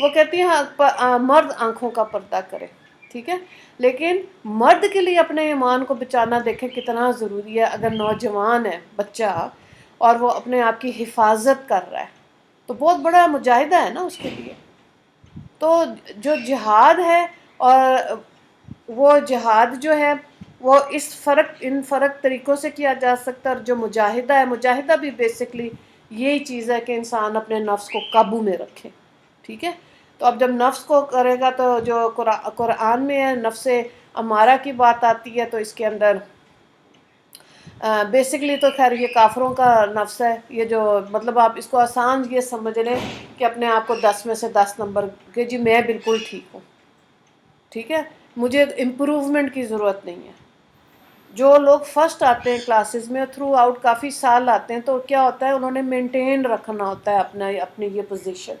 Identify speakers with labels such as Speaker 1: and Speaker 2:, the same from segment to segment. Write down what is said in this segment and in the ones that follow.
Speaker 1: وہ کہتی ہیں مرد آنکھوں کا پردہ کرے، ٹھیک ہے، لیکن مرد کے لیے اپنے ایمان کو بچانا دیکھیں کتنا ضروری ہے. اگر نوجوان ہے بچہ اور وہ اپنے آپ کی حفاظت کر رہا ہے تو بہت بڑا مجاہدہ ہے نا اس کے لیے. تو جو جہاد ہے، اور وہ جہاد جو ہے وہ ان فرق طریقوں سے کیا جا سکتا ہے. اور جو مجاہدہ ہے، مجاہدہ بھی بیسکلی یہی چیز ہے کہ انسان اپنے نفس کو قابو میں رکھے، ٹھیک ہے. تو اب جب نفس کو کرے گا تو جو قرآن میں ہے نفس امارہ کی بات آتی ہے، تو اس کے اندر بیسکلی تو خیر یہ کافروں کا نفس ہے. یہ جو مطلب آپ اس کو آسان یہ سمجھ لیں کہ اپنے آپ کو 10 میں سے 10 نمبر کہ جی میں بالکل ٹھیک ہوں، ٹھیک ہے، مجھے امپروومنٹ کی ضرورت نہیں ہے. جو لوگ فرسٹ آتے ہیں کلاسز میں تھرو آؤٹ کافی سال آتے ہیں، تو کیا ہوتا ہے انہوں نے مینٹین رکھنا ہوتا ہے اپنی یہ پوزیشن.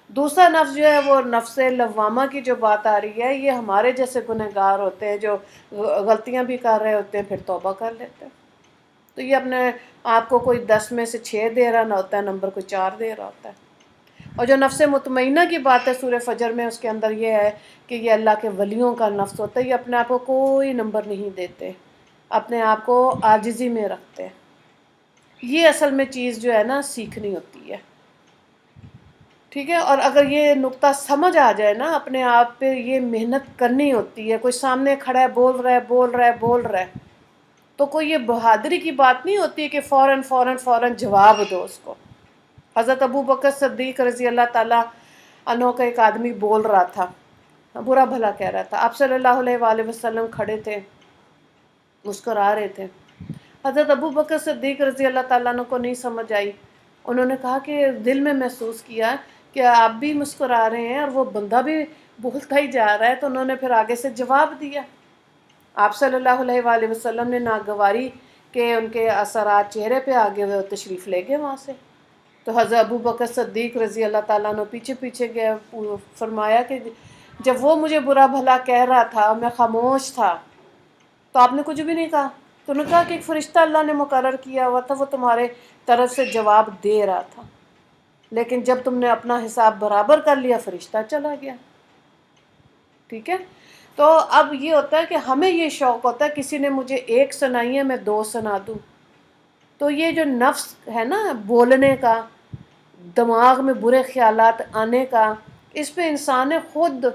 Speaker 1: دوسرا نفس جو ہے وہ نفس لوامہ کی جو بات آ رہی ہے، یہ ہمارے جیسے گنہگار ہوتے ہیں جو غلطیاں بھی کر رہے ہوتے ہیں پھر توبہ کر لیتے ہیں. تو یہ اپنے آپ کو کوئی 10 میں سے 6 دے رہا نہ ہوتا ہے، نمبر کوئی 4 دے رہا ہوتا ہے. اور جو نفس مطمئنہ کی بات ہے سورہ فجر میں، اس کے اندر یہ ہے کہ یہ اللہ کے ولیوں کا نفس ہوتا ہے. یہ اپنے آپ کو کوئی نمبر نہیں دیتے، اپنے آپ کو عاجزی میں رکھتے ہیں. یہ اصل میں چیز جو ہے نا سیکھنی ہوتی ہے، ٹھیک ہے. اور اگر یہ نقطہ سمجھ آ جائے نا، اپنے آپ پہ یہ محنت کرنی ہوتی ہے. کوئی سامنے کھڑا ہے بول رہا ہے تو کوئی یہ بہادری کی بات نہیں ہوتی ہے کہ فوراً جواب دو اس کو. حضرت ابو بکر صدیق رضی اللہ تعالیٰ عنہ کا ایک آدمی بول رہا تھا، برا بھلا کہہ رہا تھا. آپ صلی اللہ علیہ وآلہ وسلم کھڑے تھے، مسکرا رہے تھے. حضرت ابو بکر صدیق رضی اللہ تعالیٰ عنہ کو نہیں سمجھ آئی. انہوں نے کہا کہ دل میں محسوس کیا کہ آپ بھی مسکرا رہے ہیں اور وہ بندہ بھی بولتا ہی جا رہا ہے. تو انہوں نے پھر آگے سے جواب دیا. آپ صلی اللہ علیہ وآلہ وسلم نے ناگواری کہ ان کے اثرات چہرے پہ آگے ہوئے تشریف لے گئے وہاں سے. تو حضرت ابو بکر صدیق رضی اللہ تعالیٰ عنہ پیچھے گئے. فرمایا کہ جب وہ مجھے برا بھلا کہہ رہا تھا میں خاموش تھا تو آپ نے کچھ بھی نہیں کہا. تو انہوں نے کہا کہ ایک فرشتہ اللہ نے مقرر کیا ہوا تھا، وہ تمہارے طرف سے جواب دے رہا تھا، لیکن جب تم نے اپنا حساب برابر کر لیا فرشتہ چلا گیا. ٹھیک ہے. تو اب یہ ہوتا ہے کہ ہمیں یہ شوق ہوتا ہے کسی نے مجھے 1 سنائی ہے میں 2 سنا دوں. تو یہ جو نفس ہے نا بولنے کا، دماغ میں برے خیالات آنے کا، اس پہ انسان نے خود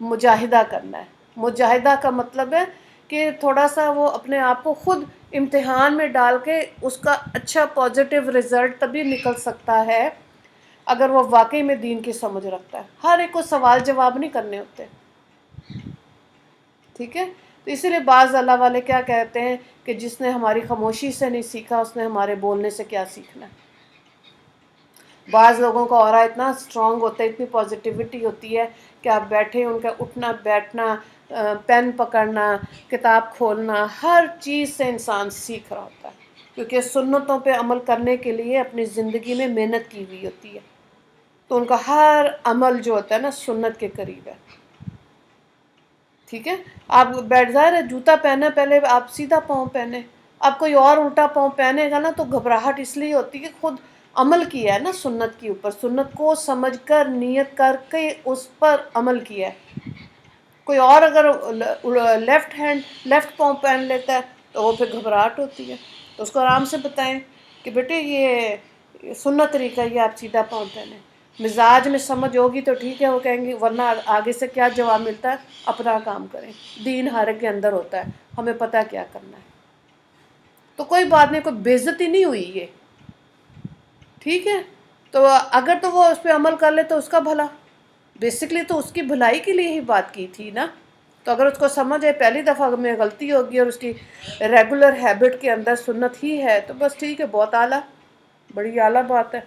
Speaker 1: مجاہدہ کرنا ہے. مجاہدہ کا مطلب ہے کہ تھوڑا سا وہ اپنے آپ کو خود امتحان میں ڈال کے اس کا اچھا پازیٹیو رزلٹ تبھی نکل سکتا ہے اگر وہ واقعی میں دین کی سمجھ رکھتا ہے. ہر ایک کو سوال جواب نہیں کرنے ہوتے، ٹھیک ہے. تو اسی لیے بعض اللہ والے کیا کہتے ہیں کہ جس نے ہماری خاموشی سے نہیں سیکھا اس نے ہمارے بولنے سے کیا سیکھنا ہے. بعض لوگوں کا اورا اتنا اسٹرانگ ہوتا ہے، اتنی پازیٹیوٹی ہوتی ہے کہ آپ بیٹھے ان کا اٹھنا بیٹھنا، پین پکڑنا، کتاب کھولنا، ہر چیز سے انسان سیکھ رہا ہوتا ہے کیونکہ سنتوں پہ عمل کرنے کے لیے اپنی زندگی میں محنت کی ہوئی ہوتی ہے. تو ان کا ہر عمل جو ہوتا ہے نا سنت کے قریب ہے. ٹھیک ہے. آپ بیٹھ ظاہر ہے جوتا پہنا پہلے آپ سیدھا پاؤں پہنے، اب کوئی اور الٹا پاؤں پہنے گا نا تو گھبراہٹ اس لیے ہوتی ہے کہ خود عمل کیا ہے نا سنت کے اوپر، سنت کو سمجھ کر نیت کر کے اس پر عمل کیا ہے. کوئی اور اگر لیفٹ پاؤں پہن لیتا ہے تو وہ پھر گھبراہٹ ہوتی ہے. تو اس کو آرام سے بتائیں کہ بیٹے یہ سنت طریقہ یہ آپ سیدھا پاؤں پہنیں. مزاج میں سمجھ ہوگی تو ٹھیک ہے، وہ کہیں گے، ورنہ آگے سے کیا جواب ملتا ہے، اپنا کام کریں. دین ہر ایک کے اندر ہوتا ہے، ہمیں پتہ کیا کرنا ہے. تو کوئی بات نہیں، کوئی بے عزتی نہیں ہوئی یہ، ٹھیک ہے. تو اگر تو وہ اس پہ عمل کر لے تو اس کا بھلا، بیسکلی تو اس کی بھلائی کے لیے ہی بات کی تھی نا. تو اگر اس کو سمجھ ہے پہلی دفعہ میں غلطی ہوگی اور اس کی ریگولر ہیبٹ کے اندر سنت ہی ہے تو بس ٹھیک ہے، بہت اعلیٰ، بڑی اعلیٰ بات ہے.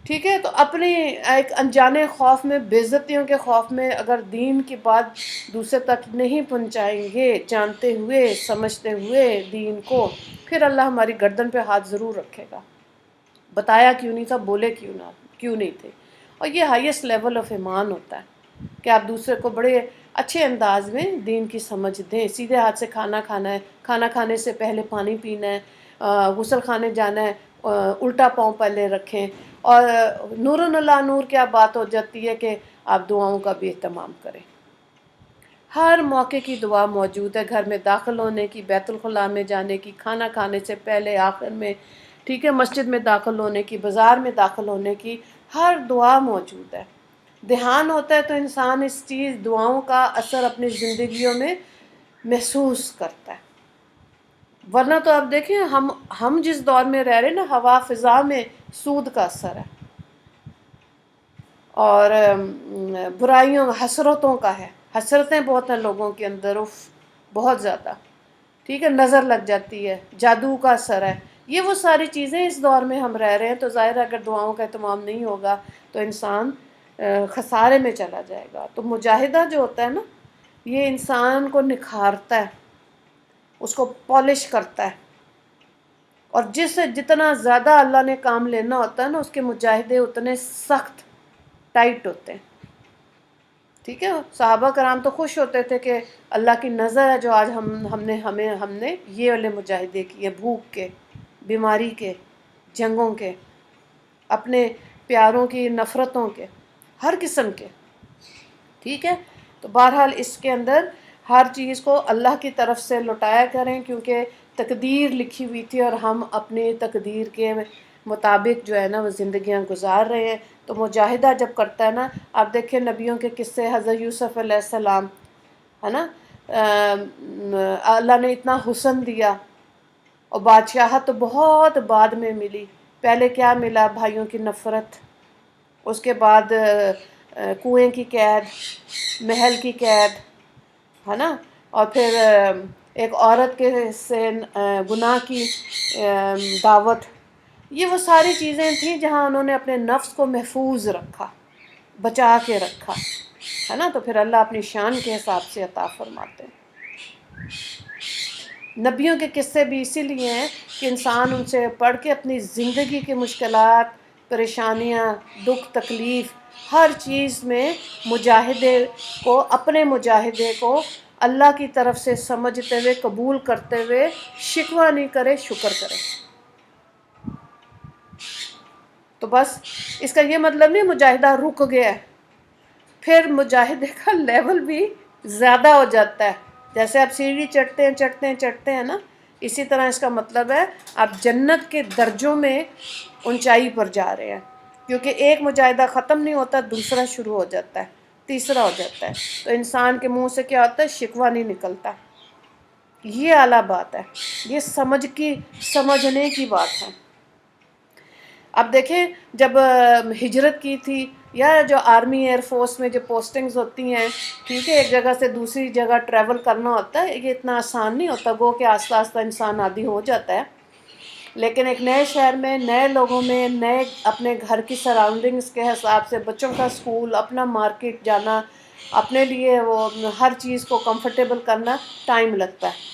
Speaker 1: ٹھیک ہے. تو اپنی ایک انجانے خوف میں، بے عزتیوں کے خوف میں اگر دین کی بات دوسرے تک نہیں پہنچائیں گے، جانتے ہوئے سمجھتے ہوئے دین کو، پھر اللہ ہماری گردن پہ ہاتھ ضرور رکھے گا. بتایا کیوں نہیں تھا، بولے کیوں نہیں تھے. اور یہ ہائیسٹ لیول آف ایمان ہوتا ہے کہ آپ دوسرے کو بڑے اچھے انداز میں دین کی سمجھ دیں. سیدھے ہاتھ سے کھانا کھانا ہے، کھانا کھانے سے پہلے پانی پینا ہے، غسل خانے جانا ہے الٹا پاؤں پہلے رکھیں، اور نور علی نور کیا بات ہو جاتی ہے کہ آپ دعاؤں کا بھی اہتمام کریں. ہر موقع کی دعا موجود ہے، گھر میں داخل ہونے کی، بیت الخلاء میں جانے کی، کھانا کھانے سے پہلے، آخر میں، ٹھیک ہے، مسجد میں داخل ہونے کی، بازار میں داخل ہونے کی، ہر دعا موجود ہے. دھیان ہوتا ہے تو انسان اس چیز دعاؤں کا اثر اپنی زندگیوں میں محسوس کرتا ہے. ورنہ تو آپ دیکھیں ہم جس دور میں رہ رہے ہیں نا، ہوا فضا میں سود کا اثر ہے، اور برائیوں حسرتوں کا ہے. حسرتیں بہت ہیں لوگوں کے اندر، بہت زیادہ، ٹھیک ہے، نظر لگ جاتی ہے، جادو کا اثر ہے. یہ وہ ساری چیزیں اس دور میں ہم رہ رہے ہیں. تو ظاہر ہے اگر دعاؤں کا اہتمام نہیں ہوگا تو انسان خسارے میں چلا جائے گا. تو مجاہدہ جو ہوتا ہے نا، یہ انسان کو نکھارتا ہے، اس کو پالش کرتا ہے. اور جس سے جتنا زیادہ اللہ نے کام لینا ہوتا ہے نا، اس کے مجاہدے اتنے سخت ٹائٹ ہوتے ہیں. ٹھیک ہے، صحابہ کرام تو خوش ہوتے تھے کہ اللہ کی نظر ہے جو آج ہم نے یہ والے مجاہدے کیے، بھوک کے، بیماری کے، جنگوں کے، اپنے پیاروں کی نفرتوں کے، ہر قسم کے. ٹھیک ہے، تو بہرحال اس کے اندر ہر چیز کو اللہ کی طرف سے لوٹایا کریں، کیونکہ تقدیر لکھی ہوئی تھی اور ہم اپنی تقدیر کے مطابق جو ہے نا وہ زندگیاں گزار رہے ہیں. تو مجاہدہ جب کرتا ہے نا، آپ دیکھیں نبیوں کے قصے، حضرت یوسف علیہ السلام، ہے نا، اللہ نے اتنا حسن دیا، اور بادشاہت تو بہت بعد میں ملی. پہلے کیا ملا؟ بھائیوں کی نفرت، اس کے بعد کنویں کی قید، محل کی قید، ہے نا، اور پھر ایک عورت کے سے گناہ کی دعوت. یہ وہ ساری چیزیں تھیں جہاں انہوں نے اپنے نفس کو محفوظ رکھا، بچا کے رکھا، ہے نا. تو پھر اللہ اپنی شان کے حساب سے عطا فرماتے ہیں. نبیوں کے قصے بھی اسی لیے ہیں کہ انسان ان سے پڑھ کے اپنی زندگی کی مشکلات، پریشانیاں، دکھ تکلیف، ہر چیز میں مجاہدے کو، اپنے مجاہدے کو اللہ کی طرف سے سمجھتے ہوئے، قبول کرتے ہوئے شکوہ نہیں کرے، شکر کرے. تو بس اس کا یہ مطلب نہیں مجاہدہ رک گیا ہے، پھر مجاہدے کا لیول بھی زیادہ ہو جاتا ہے. جیسے آپ سیڑھی چڑھتے ہیں نا، اسی طرح اس کا مطلب ہے آپ جنت کے درجوں میں اونچائی پر جا رہے ہیں، کیونکہ ایک مجاہدہ ختم نہیں ہوتا، دوسرا شروع ہو جاتا ہے، تیسرا ہو جاتا ہے. تو انسان کے منہ سے کیا ہوتا ہے؟ شکوہ نہیں نکلتا. یہ اعلیٰ بات ہے، یہ سمجھنے کی بات ہے. اب دیکھیں جب ہجرت کی تھی، یا جو آرمی ایئر فورس میں جو پوسٹنگز ہوتی ہیں، ٹھیک ہے، ایک جگہ سے دوسری جگہ ٹریول کرنا ہوتا ہے، یہ اتنا آسان نہیں ہوتا. گو کہ آہستہ آہستہ انسان عادی ہو جاتا ہے، لیکن ایک نئے شہر میں، نئے لوگوں میں، نئے اپنے گھر کی سراؤنڈنگز کے حساب سے، بچوں کا اسکول، اپنا مارکیٹ جانا، اپنے لیے وہ ہر چیز کو کمفرٹیبل کرنا ٹائم لگتا ہے.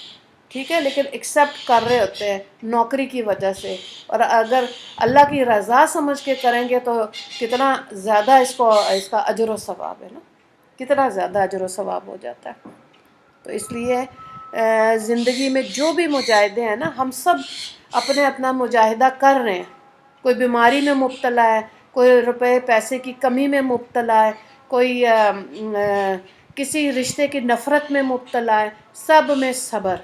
Speaker 1: ٹھیک ہے، لیکن ایکسیپٹ کر رہے ہوتے ہیں نوکری کی وجہ سے. اور اگر اللہ کی رضا سمجھ کے کریں گے تو کتنا زیادہ اس کا اجر و ثواب ہے نا، کتنا زیادہ اجر و ثواب ہو جاتا ہے. تو اس لیے زندگی میں جو بھی مجاہدے ہیں نا، ہم سب اپنا مجاہدہ کر رہے ہیں. کوئی بیماری میں مبتلا ہے، کوئی روپے پیسے کی کمی میں مبتلا ہے، کوئی کسی رشتے کی نفرت میں مبتلا ہے. سب میں صبر.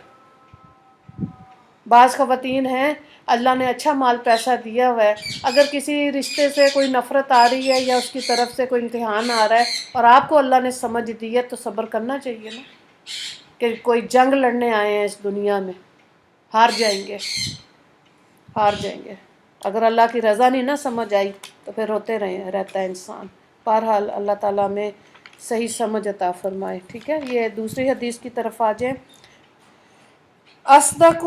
Speaker 1: بعض خواتین ہیں اللہ نے اچھا مال پیسہ دیا ہوا ہے، اگر کسی رشتے سے کوئی نفرت آ رہی ہے یا اس کی طرف سے کوئی امتحان آ رہا ہے اور آپ کو اللہ نے سمجھ دی ہے، تو صبر کرنا چاہیے نا. کہ کوئی جنگ لڑنے آئے ہیں اس دنیا میں، ہار جائیں گے. اگر اللہ کی رضا نہیں نہ سمجھ آئی تو پھر روتے رہتا ہے انسان. بہرحال اللہ تعالیٰ میں صحیح سمجھ عطا فرمائے. ٹھیک ہے، یہ دوسری حدیث کی طرف آ جائیں. اصدق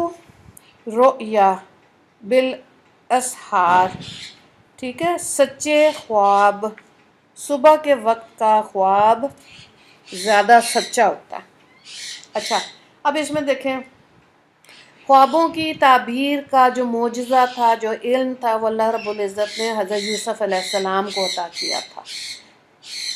Speaker 1: رؤیا بالاسحار، ٹھیک ہے، سچے خواب، صبح کے وقت کا خواب زیادہ سچا ہوتا ہے. اچھا، اب اس میں دیکھیں خوابوں کی تعبیر کا جو معجزہ تھا، جو علم تھا، وہ اللہ رب العزت نے حضرت یوسف علیہ السلام کو عطا کیا تھا.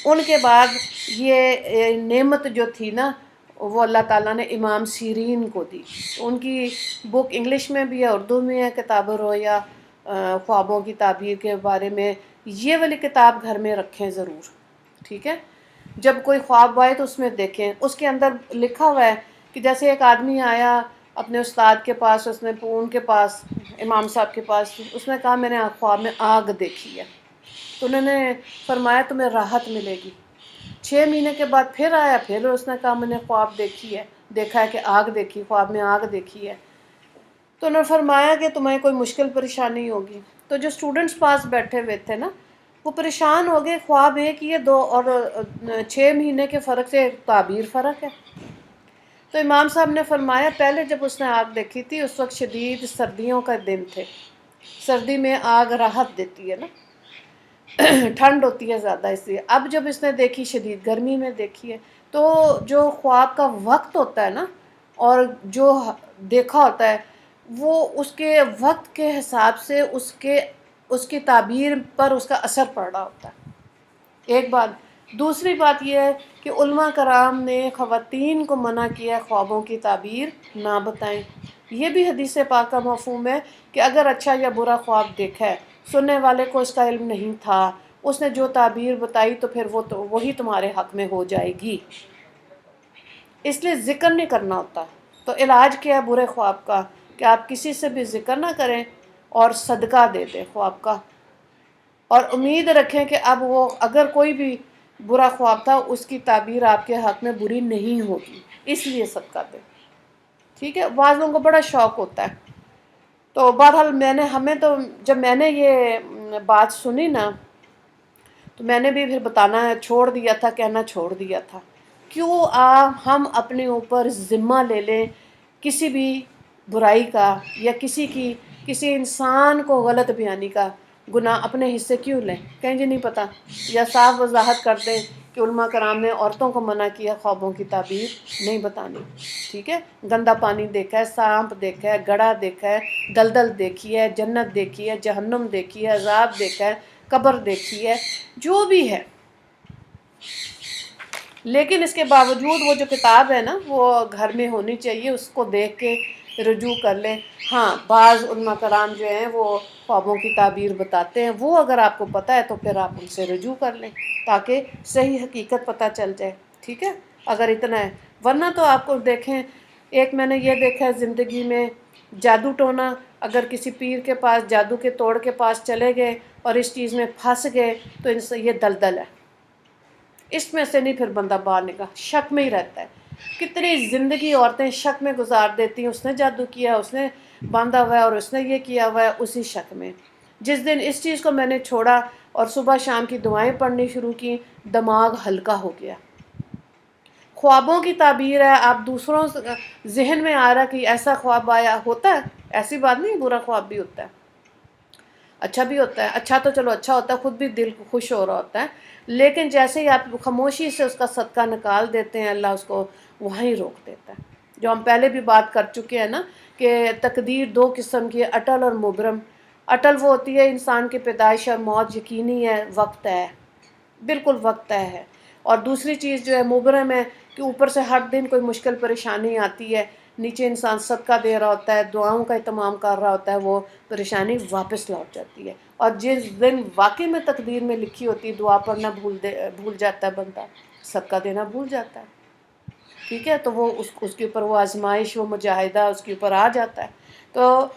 Speaker 1: ان کے بعد یہ نعمت جو تھی نا، وہ اللہ تعالیٰ نے امام سیرین کو دی. ان کی بک انگلش میں بھی ہے، اردو میں ہے، کتاب الرؤیا. خوابوں کی تعبیر کے بارے میں یہ والی کتاب گھر میں رکھیں ضرور، ٹھیک ہے؟ جب کوئی خواب آئے تو اس میں دیکھیں، اس کے اندر لکھا ہوا ہے کہ جیسے ایک آدمی آیا اپنے استاد کے پاس، اس نے ان کے پاس امام صاحب کے پاس، اس نے کہا میں نے خواب میں آگ دیکھی ہے، تو انہوں نے فرمایا تمہیں راحت ملے گی۔ 6 مہینے کے بعد پھر آیا، پھر اس نے کہا میں نے خواب دیکھا ہے کہ آگ دیکھی، خواب میں آگ دیکھی ہے، تو انہوں نے فرمایا کہ تمہیں کوئی مشکل پریشانی ہوگی۔ تو جو اسٹوڈنٹس پاس بیٹھے ہوئے تھے نا، وہ پریشان ہو گئے، خواب ایک ہی ہے، 6 مہینے کے فرق سے تعبیر فرق ہے۔ تو امام صاحب نے فرمایا پہلے جب اس نے آگ دیکھی تھی اس وقت شدید سردیوں کا دن تھے، سردی میں آگ راحت دیتی ہے نا، ٹھنڈ ہوتی ہے زیادہ، اس لیے اب جب اس نے دیکھی شدید گرمی میں دیکھی ہے، تو جو خواب کا وقت ہوتا ہے نا اور جو دیکھا ہوتا ہے وہ اس کے وقت کے حساب سے اس کی تعبیر پر اس کا اثر پڑ رہا ہوتا ہے، ایک بات۔ دوسری بات یہ ہے کہ علماء کرام نے خواتین کو منع کیا خوابوں کی تعبیر نہ بتائیں۔ یہ بھی حدیث پاک کا مفہوم ہے کہ اگر اچھا یا برا خواب دیکھا ہے، سننے والے کو اس کا علم نہیں تھا، اس نے جو تعبیر بتائی تو پھر وہی تمہارے حق میں ہو جائے گی، اس لیے ذکر نہیں کرنا ہوتا۔ تو علاج کیا ہے برے خواب کا؟ کہ آپ کسی سے بھی ذکر نہ کریں اور صدقہ دے دیں خواب کا، اور امید رکھیں کہ اب وہ اگر کوئی بھی برا خواب تھا اس کی تعبیر آپ کے حق میں بری نہیں ہوگی، اس لیے صدقہ دیں، ٹھیک ہے؟ بعض لوگوں کو بڑا شوق ہوتا ہے۔ تو بہرحال جب میں نے یہ بات سنی نا تو میں نے بھی پھر بتانا چھوڑ دیا تھا، کہنا چھوڑ دیا تھا۔ کیوں ہم اپنے اوپر ذمہ لے لیں کسی بھی برائی کا، یا کسی انسان کو غلط بیانی کا گناہ اپنے حصے کیوں لیں؟ کہیں جی نہیں پتہ، یا صاف وضاحت کر دیں کہ علماء کرام نے عورتوں کو منع کیا خوابوں کی تعبیر نہیں بتانی، ٹھیک ہے؟ گندا پانی دیکھا ہے، سانپ دیکھا ہے، گڑھا دیکھا ہے، دلدل دیکھی ہے، جنت دیکھی ہے، جہنم دیکھی ہے، عذاب دیکھا ہے، قبر دیکھی ہے، جو بھی ہے، لیکن اس کے باوجود وہ جو کتاب ہے نا وہ گھر میں ہونی چاہیے، اس کو دیکھ کے رجوع کر لیں۔ ہاں بعض علماء کرام جو ہیں وہ خوابوں کی تعبیر بتاتے ہیں، وہ اگر آپ کو پتہ ہے تو پھر آپ ان سے رجوع کر لیں تاکہ صحیح حقیقت پتہ چل جائے، ٹھیک ہے؟ اگر اتنا ہے، ورنہ تو آپ کو دیکھیں، ایک میں نے یہ دیکھا ہے زندگی میں، جادو ٹونا، اگر کسی پیر کے پاس جادو کے توڑ کے پاس چلے گئے اور اس چیز میں پھنس گئے تو ان سے یہ دلدل ہے، اس میں سے نہیں پھر بندہ باہر نکلا، شک میں ہی رہتا ہے۔ کتنی زندگی عورتیں شک میں گزار دیتی ہیں، اس نے جادو کیا، اس نے باندھا ہوا ہے اور اس نے یہ کیا ہوا ہے، اسی شک میں۔ جس دن اس چیز کو میں نے چھوڑا اور صبح شام کی دعائیں پڑھنی شروع کی، دماغ ہلکا ہو گیا۔ خوابوں کی تعبیر ہے، آپ دوسروں ذہن میں آ رہا کہ ایسا خواب آیا، ہوتا ہے، ایسی بات نہیں، برا خواب بھی ہوتا ہے، اچھا بھی ہوتا ہے، اچھا تو چلو اچھا ہوتا ہے، خود بھی دل خوش ہو رہا ہوتا ہے، لیکن جیسے ہی آپ خاموشی سے اس کا صدقہ نکال دیتے ہیں اللہ اس کو وہیں روک دیتا ہے۔ جو ہم پہلے بھی بات کر چکے ہیں نا کہ تقدیر 2 قسم کی ہے، اٹل اور مبرم۔ اٹل وہ ہوتی ہے انسان کی پیدائش اور موت یقینی ہے، وقت ہے، بالکل وقت طے ہے، اور دوسری چیز جو ہے مبرم ہے کہ اوپر سے ہر دن کوئی مشکل پریشانی آتی ہے، نیچے انسان صدقہ دے رہا ہوتا ہے، دعاؤں کا اہتمام کر رہا ہوتا ہے، وہ پریشانی واپس لوٹ جاتی ہے، اور جس دن واقعی میں تقدیر میں لکھی ہوتی ہے دعا پڑھنا بھول جاتا ہے بندہ، صدقہ دینا بھول جاتا ہے، ٹھیک ہے؟ تو وہ اس کے اوپر وہ آزمائش، وہ مجاہدہ اس کے اوپر آ جاتا ہے۔ تو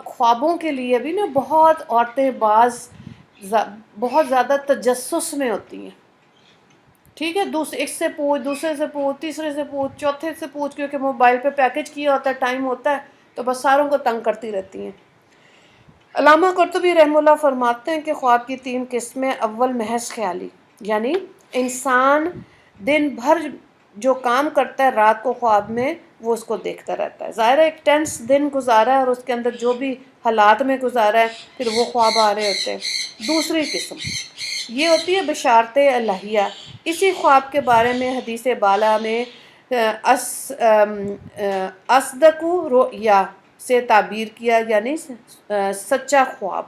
Speaker 1: خوابوں کے لیے بھی نا بہت عورتیں بہت زیادہ تجسس میں ہوتی ہیں، ٹھیک ہے؟ ایک سے پوچھ، دوسرے سے پوچھ، تیسرے سے پوچھ، چوتھے سے پوچھ، کیونکہ موبائل پہ پیکج کیا ہوتا ہے، ٹائم ہوتا ہے، تو بس ساروں کو تنگ کرتی رہتی ہیں۔ علامہ قرطبی رحمہ اللہ فرماتے ہیں کہ خواب کی 3 قسمیں: اول محض خیالی، یعنی انسان دن بھر جو کام کرتا ہے رات کو خواب میں وہ اس کو دیکھتا رہتا ہے، ظاہر ہے ایک ٹینس دن گزارا ہے اور اس کے اندر جو بھی حالات میں گزارا ہے پھر وہ خواب آ رہے ہوتے ہیں۔ دوسری قسم یہ ہوتی ہے بشارت الہیہ، اسی خواب کے بارے میں حدیث بالا میں اصدق رؤیا سے تعبیر کیا، یعنی سچا خواب،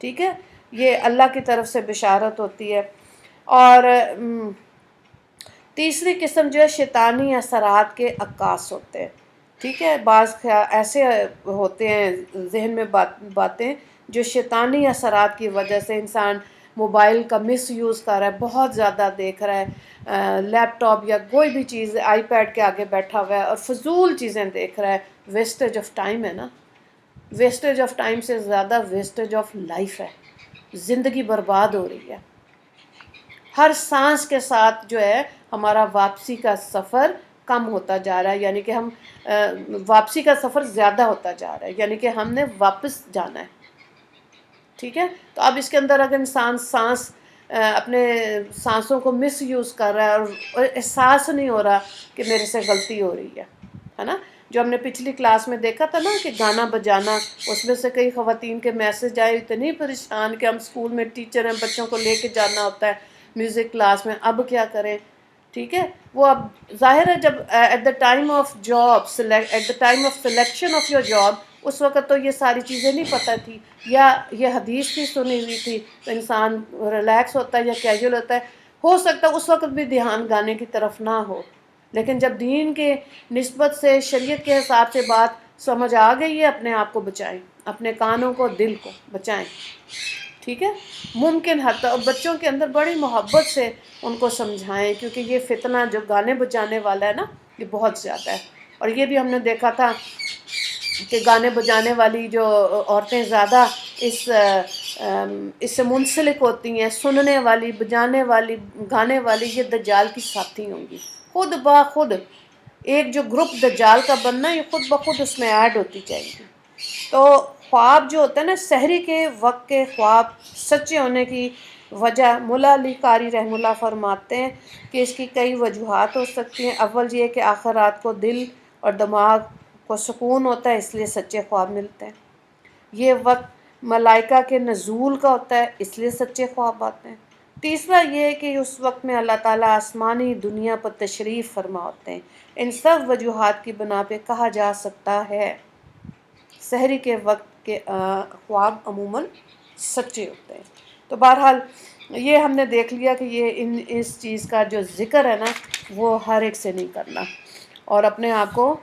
Speaker 1: ٹھیک ہے؟ یہ اللہ کی طرف سے بشارت ہوتی ہے۔ اور تیسری قسم جو ہے شیطانی اثرات کے عکاس ہوتے ہیں، ٹھیک ہے؟ بعض ایسے ہوتے ہیں ذہن میں باتیں جو شیطانی اثرات کی وجہ سے انسان موبائل کا مس یوز کر رہا ہے، بہت زیادہ دیکھ رہا ہے، لیپ ٹاپ یا کوئی بھی چیز آئی پیڈ کے آگے بیٹھا ہوا ہے اور فضول چیزیں دیکھ رہا ہے، ویسٹیج آف ٹائم ہے نا. ویسٹیج آف ٹائم سے زیادہ ویسٹیج آف لائف ہے. زندگی برباد ہو رہی ہے. ہر سانس کے ساتھ جو ہے ہمارا واپسی کا سفر کم ہوتا جا رہا ہے، یعنی کہ ہم واپسی کا سفر زیادہ ہوتا جا رہا ہے، یعنی کہ ہم نے واپس جانا ہے. ٹھیک ہے. تو اب اس کے اندر اگر انسان اپنے سانسوں کو مس یوز کر رہا ہے اور احساس نہیں ہو رہا کہ میرے سے غلطی ہو رہی ہے نا. جو ہم نے پچھلی کلاس میں دیکھا تھا نا کہ گانا بجانا، اس میں سے کئی خواتین کے میسج آئے اتنی پریشان کہ ہم اسکول میں ٹیچر ہیں، بچوں کو لے کے جانا ہوتا ہے میوزک کلاس میں، اب کیا کریں. ٹھیک ہے. وہ اب ظاہر ہے جب at the time of job at the time of selection of your job, اس وقت تو یہ ساری چیزیں نہیں پتہ تھی، یا یہ حدیث بھی سنی ہوئی تھی تو انسان ریلیکس ہوتا ہے یا کیجول ہوتا ہے. ہو سکتا ہے اس وقت بھی دھیان گانے کی طرف نہ ہو، لیکن جب دین کے نسبت سے شریعت کے حساب سے بات سمجھ آ گئی ہے، اپنے آپ کو بچائیں، اپنے کانوں کو، دل کو بچائیں. ٹھیک ہے. ممکن حد تک بچوں کے اندر بڑی محبت سے ان کو سمجھائیں، کیونکہ یہ فتنہ جو گانے بجانے والا ہے نا، یہ بہت زیادہ ہے. اور یہ بھی ہم نے دیکھا تھا کہ گانے بجانے والی جو عورتیں زیادہ اس سے منسلک ہوتی ہیں، سننے والی، بجانے والی، گانے والی، یہ دجال کی ساتھی ہوں گی. خود بخود ایک جو گروپ دجال کا بننا، یہ خود بخود اس میں ایڈ ہوتی جائے گی. تو خواب جو ہوتا ہے نا، سحری کے وقت کے خواب سچے ہونے کی وجہ مولا علی قاری رحمہ اللہ فرماتے ہیں کہ اس کی کئی وجوہات ہو سکتی ہیں. اول یہ کہ آخر رات کو دل اور دماغ کو سکون ہوتا ہے، اس لیے سچے خواب ملتے ہیں. یہ وقت ملائکہ کے نزول کا ہوتا ہے، اس لیے سچے خواب آتے ہیں. تیسرا یہ کہ اس وقت میں اللہ تعالیٰ آسمانی دنیا پر تشریف فرما ہوتے ہیں. ان سب وجوہات کی بنا پہ کہا جا سکتا ہے سحری کے وقت کے خواب عموماً سچے ہوتے ہیں. تو بہرحال یہ ہم نے دیکھ لیا کہ یہ اس چیز کا جو ذکر ہے نا، وہ ہر ایک سے نہیں کرنا، اور اپنے آپ کو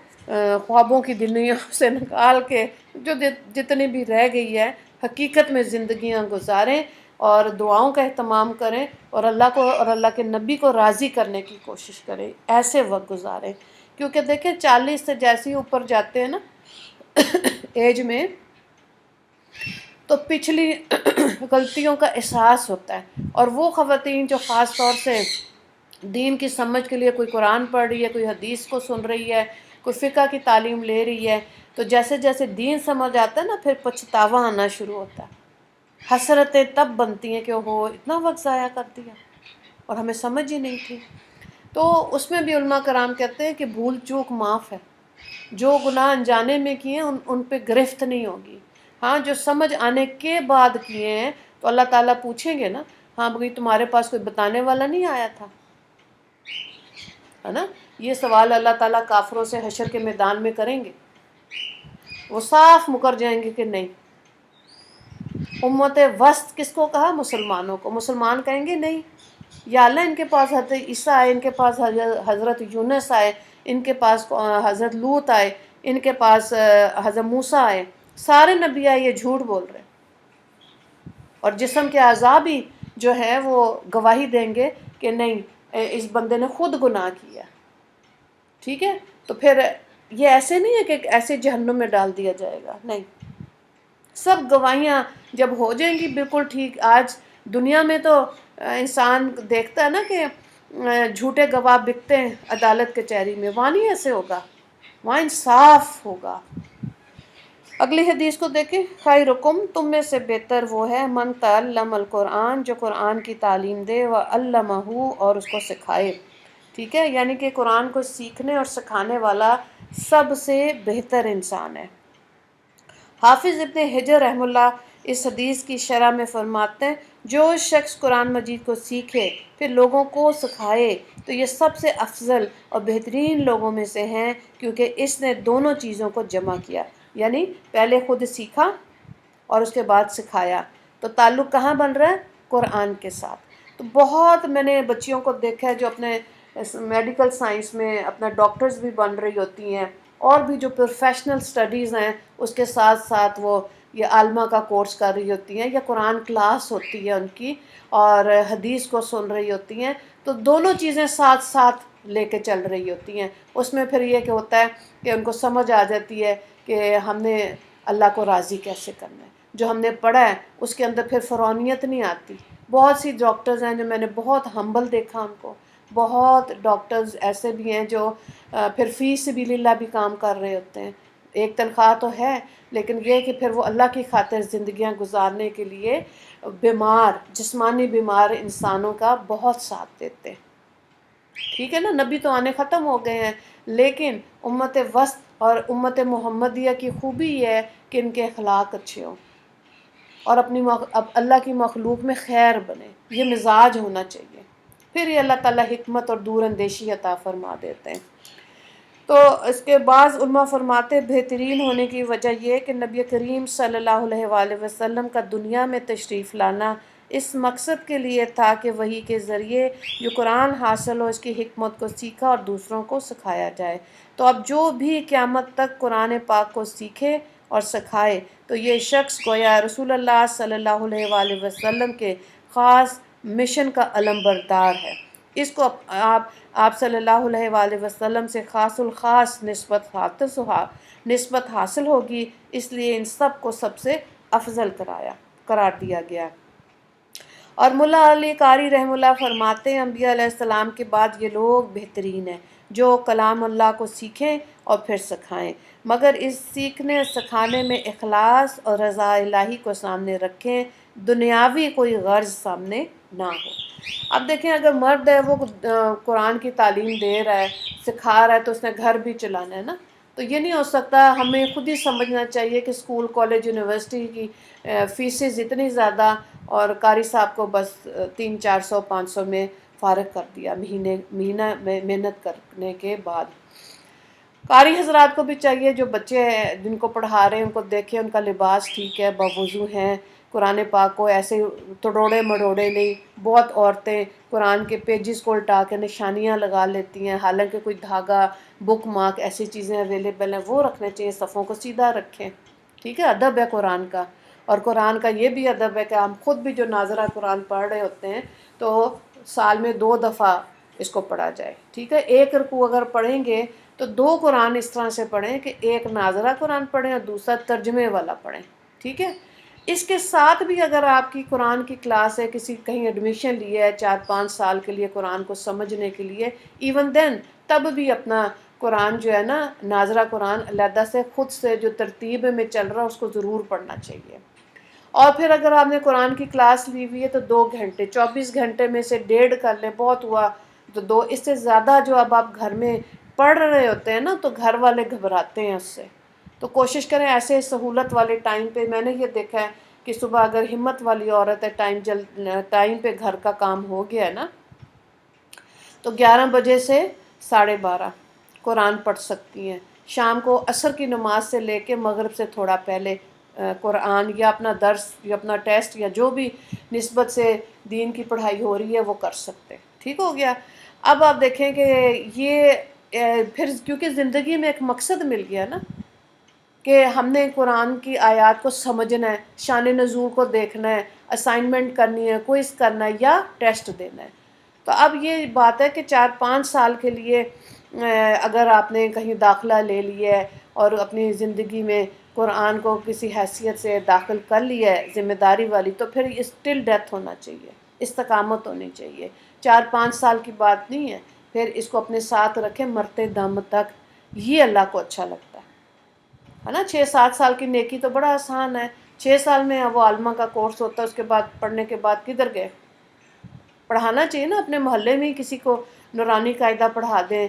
Speaker 1: خوابوں کی دنیا سے نکال کے جو جتنی بھی رہ گئی ہے حقیقت میں زندگیاں گزاریں اور دعاؤں کا اہتمام کریں اور اللہ کو اور اللہ کے نبی کو راضی کرنے کی کوشش کریں. ایسے وقت گزاریں، کیونکہ دیکھیں 40 سے جیسے ہی اوپر جاتے ہیں نا ایج میں، تو پچھلی غلطیوں کا احساس ہوتا ہے. اور وہ خواتین جو خاص طور سے دین کی سمجھ کے لیے کوئی قرآن پڑھ رہی ہے، کوئی حدیث کو سن رہی ہے، کوئی فقہ کی تعلیم لے رہی ہے، تو جیسے جیسے دین سمجھ آتا ہے نا، پھر پچھتاوا آنا شروع ہوتا ہے. حسرتیں تب بنتی ہیں کہ اوہو اتنا وقت ضائع کر دیا اور ہمیں سمجھ ہی نہیں تھی. تو اس میں بھی علماء کرام کہتے ہیں کہ بھول چوک معاف ہے. جو گناہ انجانے میں کیے ان پہ گرفت نہیں ہوگی. ہاں جو سمجھ آنے کے بعد کیے ہیں تو اللہ تعالیٰ پوچھیں گے نا، ہاں بھئی تمہارے پاس کوئی بتانے والا نہیں آیا تھا، ہے نا. یہ سوال اللہ تعالیٰ کافروں سے حشر کے میدان میں کریں گے. وہ صاف مکر جائیں گے کہ نہیں. امت وسط کس کو کہا؟ مسلمانوں کو. مسلمان کہیں گے نہیں یا اللہ، ان کے پاس حضرت عیسیٰ آئے، ان کے پاس حضرت یونس آئے، ان کے پاس حضرت لوط آئے، ان کے پاس حضرت موسیٰ آئے، سارے نبی آئے، یہ جھوٹ بول رہے ہیں. اور جسم کے اعضاء بھی جو ہے وہ گواہی دیں گے کہ نہیں، اس بندے نے خود گناہ کیا. ٹھیک ہے. تو پھر یہ ایسے نہیں ہے کہ ایسے جہنم میں ڈال دیا جائے گا، نہیں. سب گواہیاں جب ہو جائیں گی بالکل ٹھیک. آج دنیا میں تو انسان دیکھتا ہے نا کہ جھوٹے گواہ بکتے ہیں عدالت کچہری میں. وہاں نہیں ایسے ہوگا، وہاں انصاف ہوگا. اگلی حدیث کو دیکھیں. خیرکم، تم میں سے بہتر وہ ہے من تعلم القرآن، جو قرآن کی تعلیم دے، وعلمہ، اور اس کو سکھائے. ٹھیک ہے. یعنی کہ قرآن کو سیکھنے اور سکھانے والا سب سے بہتر انسان ہے. حافظ ابن حجر رحمہ اللہ اس حدیث کی شرح میں فرماتے ہیں جو شخص قرآن مجید کو سیکھے پھر لوگوں کو سکھائے تو یہ سب سے افضل اور بہترین لوگوں میں سے ہیں، کیونکہ اس نے دونوں چیزوں کو جمع کیا. یعنی پہلے خود سیکھا اور اس کے بعد سکھایا. تو تعلق کہاں بن رہا ہے؟ قرآن کے ساتھ. تو بہت میں نے بچیوں کو دیکھا ہے جو اپنے میڈیکل سائنس میں اپنا ڈاکٹرز بھی بن رہی ہوتی ہیں، اور بھی جو پروفیشنل سٹڈیز ہیں اس کے ساتھ ساتھ وہ یہ عالمہ کا کورس کر رہی ہوتی ہیں یا قرآن کلاس ہوتی ہے ان کی اور حدیث کو سن رہی ہوتی ہیں، تو دونوں چیزیں ساتھ ساتھ لے کے چل رہی ہوتی ہیں۔ اس میں پھر یہ کہ ہوتا ہے کہ ان کو سمجھ آ جاتی ہے کہ ہم نے اللہ کو راضی کیسے کرنا ہے، جو ہم نے پڑھا ہے اس کے اندر پھر فرونیت نہیں آتی۔ بہت سی ڈاکٹرز ہیں جو میں نے بہت ہمبل دیکھا ان کو، بہت ڈاکٹرز ایسے بھی ہیں جو پھر فی سبیل اللہ بھی کام کر رہے ہوتے ہیں، ایک تنخواہ تو ہے لیکن یہ کہ پھر وہ اللہ کی خاطر زندگیاں گزارنے کے لیے بیمار، جسمانی بیمار انسانوں کا بہت ساتھ دیتے ہیں۔ ٹھیک ہے نا، نبی تو آنے ختم ہو گئے ہیں، لیکن امت وسط اور امت محمدیہ کی خوبی یہ ہے کہ ان کے اخلاق اچھے ہوں اور اللہ کی مخلوق میں خیر بنے، یہ مزاج ہونا چاہیے، پھر یہ اللہ تعالیٰ حکمت اور دور اندیشی عطا فرما دیتے ہیں۔ تو اس کے بعض علماء فرماتے بہترین ہونے کی وجہ یہ کہ نبی کریم صلی اللہ علیہ وآلہ وسلم کا دنیا میں تشریف لانا اس مقصد کے لیے تھا کہ وحی کے ذریعے جو قرآن حاصل ہو اس کی حکمت کو سیکھا اور دوسروں کو سکھایا جائے۔ تو اب جو بھی قیامت تک قرآن پاک کو سیکھے اور سکھائے تو یہ شخص گویا رسول اللہ صلی اللہ علیہ وآلہ وسلم کے خاص مشن کا علم بردار ہے۔ اس کو آپ صلی اللہ علیہ وآلہ وسلم سے خاص الخاص نسبت حاصل ہوگی، اس لیے ان سب کو سب سے افضل قرار دیا گیا۔ اور ملا علی قاری رحمہ اللہ فرماتے ہیں انبیاء علیہ السلام کے بعد یہ لوگ بہترین ہیں جو کلام اللہ کو سیکھیں اور پھر سکھائیں، مگر اس سیکھنے اور سکھانے میں اخلاص اور رضا الہی کو سامنے رکھیں، دنیاوی کوئی غرض سامنے نہ ہو۔ اب دیکھیں اگر مرد ہے وہ قرآن کی تعلیم دے رہا ہے، سکھا رہا ہے، تو اس نے گھر بھی چلانا ہے نا، تو یہ نہیں ہو سکتا، ہمیں خود ہی سمجھنا چاہیے کہ اسکول کالج یونیورسٹی کی فیسز اتنی زیادہ اور قاری صاحب کو بس 300 400 500 میں فارغ کر دیا مہینہ میں محنت کرنے کے بعد۔ قاری حضرات کو بھی چاہیے جو بچے جن کو پڑھا رہے ہیں ان کو دیکھیں ان کا لباس ٹھیک ہے، باوضو ہیں، قرآن پاک کو ایسے توڑوڑے مڑوڑے نہیں۔ بہت عورتیں قرآن کے پیجز کو الٹا کے نشانیاں لگا لیتی ہیں، حالانکہ کوئی دھاگا، بک مارک ایسی چیزیں اویلیبل ہیں وہ رکھنے چاہیے، صفوں کو سیدھا رکھیں۔ ٹھیک ہے، ادب ہے قرآن کا، اور قرآن کا یہ بھی ادب ہے کہ ہم خود بھی جو ناظرہ قرآن پڑھ رہے ہوتے ہیں تو سال میں 2 دفعہ اس کو پڑھا جائے۔ ٹھیک ہے، ایک رکوع اگر پڑھیں گے تو 2 قرآن اس طرح سے پڑھیں کہ ایک ناظرہ قرآن پڑھیں اور دوسرا ترجمے والا پڑھیں۔ ٹھیک ہے، اس کے ساتھ بھی اگر آپ کی قرآن کی کلاس ہے، کسی کہیں ایڈمیشن لیا ہے 4-5 سال کے لیے قرآن کو سمجھنے کے لیے، ایون دین تب بھی اپنا قرآن جو ہے نا ناظرہ قرآن علیحدہ سے خود سے جو ترتیب میں چل رہا ہے اس کو ضرور پڑھنا چاہیے۔ اور پھر اگر آپ نے قرآن کی کلاس لی ہوئی ہے تو 2 گھنٹے، 24 گھنٹے میں سے 1.5 کر لیں، بہت ہوا تو 2، اس سے زیادہ جو اب آپ گھر میں پڑھ رہے ہوتے ہیں نا تو گھر والے گھبراتے ہیں اس سے، تو کوشش کریں ایسے سہولت والے ٹائم پہ۔ میں نے یہ دیکھا ہے کہ صبح اگر ہمت والی عورت ہے، ٹائم پہ گھر کا کام ہو گیا ہے نا تو 11 بجے سے 12:30 قرآن پڑھ سکتی ہیں۔ شام کو عصر کی نماز سے لے کے مغرب سے تھوڑا پہلے قرآن یا اپنا درس یا اپنا ٹیسٹ یا جو بھی نسبت سے دین کی پڑھائی ہو رہی ہے وہ کر سکتے ہیں۔ ٹھیک ہو گیا۔ اب آپ دیکھیں کہ یہ پھر کیونکہ زندگی میں ایک مقصد مل گیا نا کہ ہم نے قرآن کی آیات کو سمجھنا ہے، شان نزول کو دیکھنا ہے، اسائنمنٹ کرنی ہے، کوئز کرنا ہے یا ٹیسٹ دینا ہے۔ تو اب یہ بات ہے کہ 4-5 سال کے لیے اگر آپ نے کہیں داخلہ لے لیا ہے اور اپنی زندگی میں قرآن کو کسی حیثیت سے داخل کر لیا ہے ذمہ داری والی، تو پھر اس ٹل ڈیتھ ہونا چاہیے، استقامت ہونی چاہیے۔ 4-5 سال کی بات نہیں ہے، پھر اس کو اپنے ساتھ رکھیں مرتے دم تک، یہ اللہ کو اچھا لگتا ہے نا۔ 6-7 سال کی نیکی تو بڑا آسان ہے، 6 سال میں وہ عالمہ کا کورس ہوتا ہے، اس کے بعد پڑھنے کے بعد کدھر گئے؟ پڑھانا چاہیے نا اپنے محلے میں، کسی کو نورانی قاعدہ پڑھا دیں،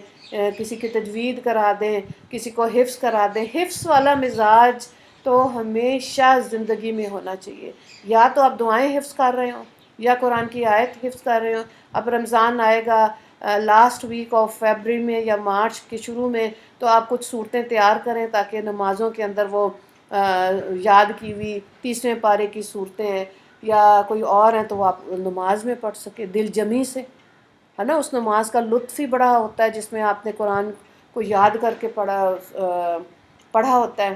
Speaker 1: کسی کی تجوید کرا دیں، کسی کو حفظ کرا دیں۔ حفظ والا مزاج تو ہمیشہ زندگی میں ہونا چاہیے، یا تو آپ دعائیں حفظ کر رہے ہوں یا قرآن کی آیت حفظ کر رہے ہوں۔ اب رمضان آئے گا لاسٹ ویک آف فیبرری میں یا مارچ کے شروع میں، تو آپ کچھ صورتیں تیار کریں تاکہ نمازوں کے اندر وہ یاد کی ہوئی 30ویں پارے کی صورتیں ہیں یا کوئی اور ہیں تو وہ آپ نماز میں پڑھ سکیں دل جمی سے، ہے نا۔ اس نماز کا لطف ہی بڑا ہوتا ہے جس میں آپ نے قرآن کو یاد کر کے پڑھا ہوتا ہے۔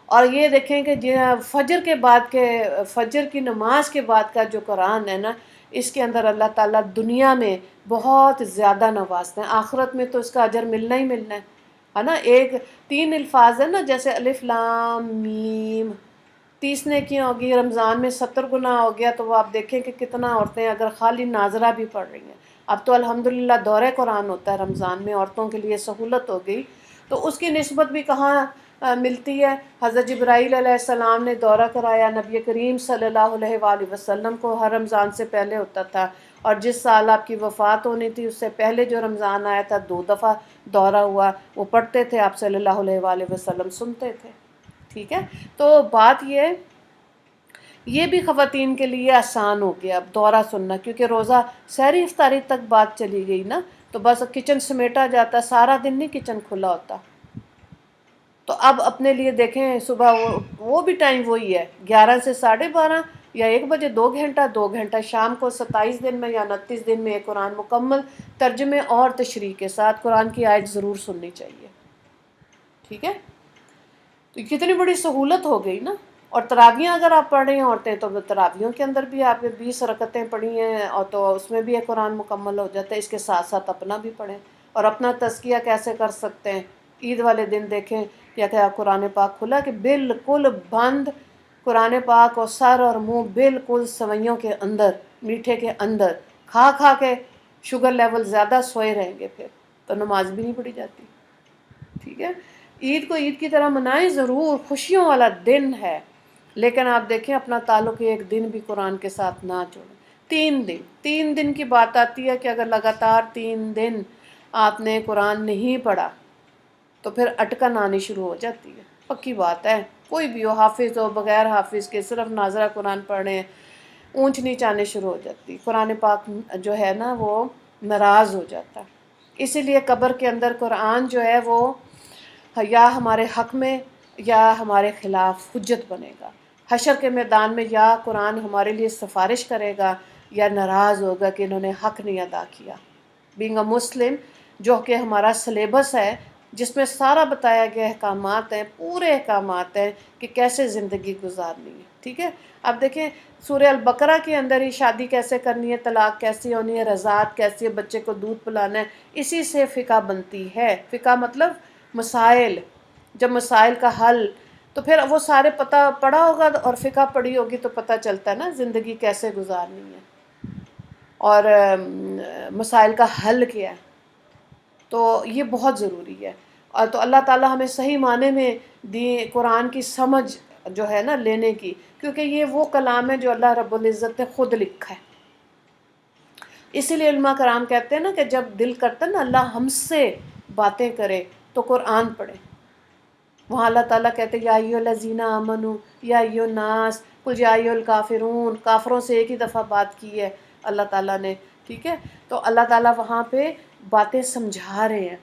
Speaker 1: اور یہ دیکھیں کہ فجر کی نماز کے بعد کا جو قرآن ہے نا، اس کے اندر اللہ تعالیٰ دنیا میں بہت زیادہ نوازتے ہیں، آخرت میں تو اس کا اجر ملنا ہی ملنا ہے نا۔ 3 الفاظ ہے نا، جیسے الف لام میم، 30 نیکیاں ہوگی، رمضان میں 70 گناہ ہو گیا، تو وہ آپ دیکھیں کہ کتنا عورتیں اگر خالی ناظرہ بھی پڑھ رہی ہیں۔ اب تو الحمدللہ دورہ قرآن ہوتا ہے رمضان میں، عورتوں کے لیے سہولت ہو گئی، تو اس کی نسبت بھی کہاں ملتی ہے۔ حضرت جبرائیل علیہ السلام نے دورہ کرایا نبی کریم صلی اللہ علیہ وآلہ وسلم کو، ہر رمضان سے پہلے ہوتا تھا، اور جس سال آپ کی وفات ہونی تھی اس سے پہلے جو رمضان آیا تھا 2 دفعہ دورہ ہوا، وہ پڑھتے تھے آپ صلی اللہ علیہ وآلہ وسلم، سنتے تھے، ٹھیک ہے۔ تو بات یہ بھی خواتین کے لیے آسان ہو گیا اب دورہ سننا، کیونکہ روزہ سحری افطاری تک بات چلی گئی نا، تو بس کچن سمیٹا جاتا، سارا دن نہیں کچن کھلا ہوتا۔ تو اب اپنے لیے دیکھیں، صبح وہ بھی ٹائم وہی ہے، 11 سے 12:30 یا 1 بجے، 2 گھنٹہ شام کو 27 دن میں یا 29 دن میں ایک قرآن مکمل ترجمے اور تشریح کے ساتھ قرآن کی آیت ضرور سننی چاہیے، ٹھیک ہے۔ تو کتنی بڑی سہولت ہو گئی نا۔ اور تراویح اگر آپ پڑھ رہی ہیں عورتیں، تو تراویحوں کے اندر بھی آپ 20 رکعتیں پڑھی ہیں، اور تو اس میں بھی ایک قرآن مکمل ہو جاتا ہے، اس کے ساتھ ساتھ اپنا بھی پڑھیں۔ اور اپنا تزکیہ کیسے کر سکتے ہیں؟ عید والے دن دیکھیں کیا قرآن پاک کھلا کہ بالکل بند قرآن پاک، اور سر اور منہ بالکل سوئیوں کے اندر، میٹھے کے اندر، کھا کے شوگر لیول زیادہ سوئے رہیں گے، پھر تو نماز بھی نہیں پڑھی جاتی، ٹھیک ہے۔ عید کو عید کی طرح منائیں ضرور، خوشیوں والا دن ہے، لیکن آپ دیکھیں اپنا تعلق ایک دن بھی قرآن کے ساتھ نہ جوڑیں۔ 3 دن کی بات آتی ہے کہ اگر لگاتار 3 دن آپ نے قرآن نہیں پڑھا تو پھر اٹکن آنی شروع ہو جاتی ہے، پکی بات ہے۔ کوئی بھی ہو، حافظ ہو، بغیر حافظ کے صرف ناظرہ قرآن پڑھ رہے ہیں، اونچ نیچ آنے شروع ہو جاتی، قرآن پاک جو ہے نا وہ ناراض ہو جاتا ہے۔ اسی لیے قبر کے اندر قرآن جو ہے وہ یا ہمارے حق میں یا ہمارے خلاف حجت بنے گا، حشر کے میدان میں یا قرآن ہمارے لیے سفارش کرے گا یا ناراض ہوگا کہ انہوں نے حق نہیں ادا کیا۔ بینگ اے مسلم، جو کہ ہمارا سلیبس ہے، جس میں سارا بتایا گیا احکامات ہیں، پورے احکامات ہیں کہ کیسے زندگی گزارنی ہے، ٹھیک ہے۔ اب دیکھیں سورہ البقرہ کے اندر ہی شادی کیسے کرنی ہے، طلاق کیسی ہونی ہے، رضاعت کیسی ہے، بچے کو دودھ پلانا ہے، اسی سے فقہ بنتی ہے۔ فقہ مطلب مسائل، جب مسائل کا حل، تو پھر وہ سارے پڑھا ہوگا اور فقہ پڑھی ہوگی تو پتہ چلتا ہے نا زندگی کیسے گزارنی ہے، اور مسائل کا حل کیا ہے، تو یہ بہت ضروری ہے۔ اور تو اللہ تعالیٰ ہمیں صحیح معنی میں قرآن کی سمجھ جو ہے نا لینے کی، کیونکہ یہ وہ کلام ہے جو اللہ رب العزت نے خود لکھا ہے۔ اسی لیے علماء کرام کہتے ہیں نا کہ جب دل کرتا ہے نا اللہ ہم سے باتیں کرے تو قرآن پڑھے۔ وہاں اللہ تعالیٰ کہتے ہیں یا ایھا الذین آمنوا یا ایھا الناس قل یا ایھا الکافرون، کافروں سے ایک ہی دفعہ بات کی ہے اللہ تعالیٰ نے، ٹھیک ہے۔ تو اللہ تعالیٰ وہاں پہ باتیں سمجھا رہے ہیں،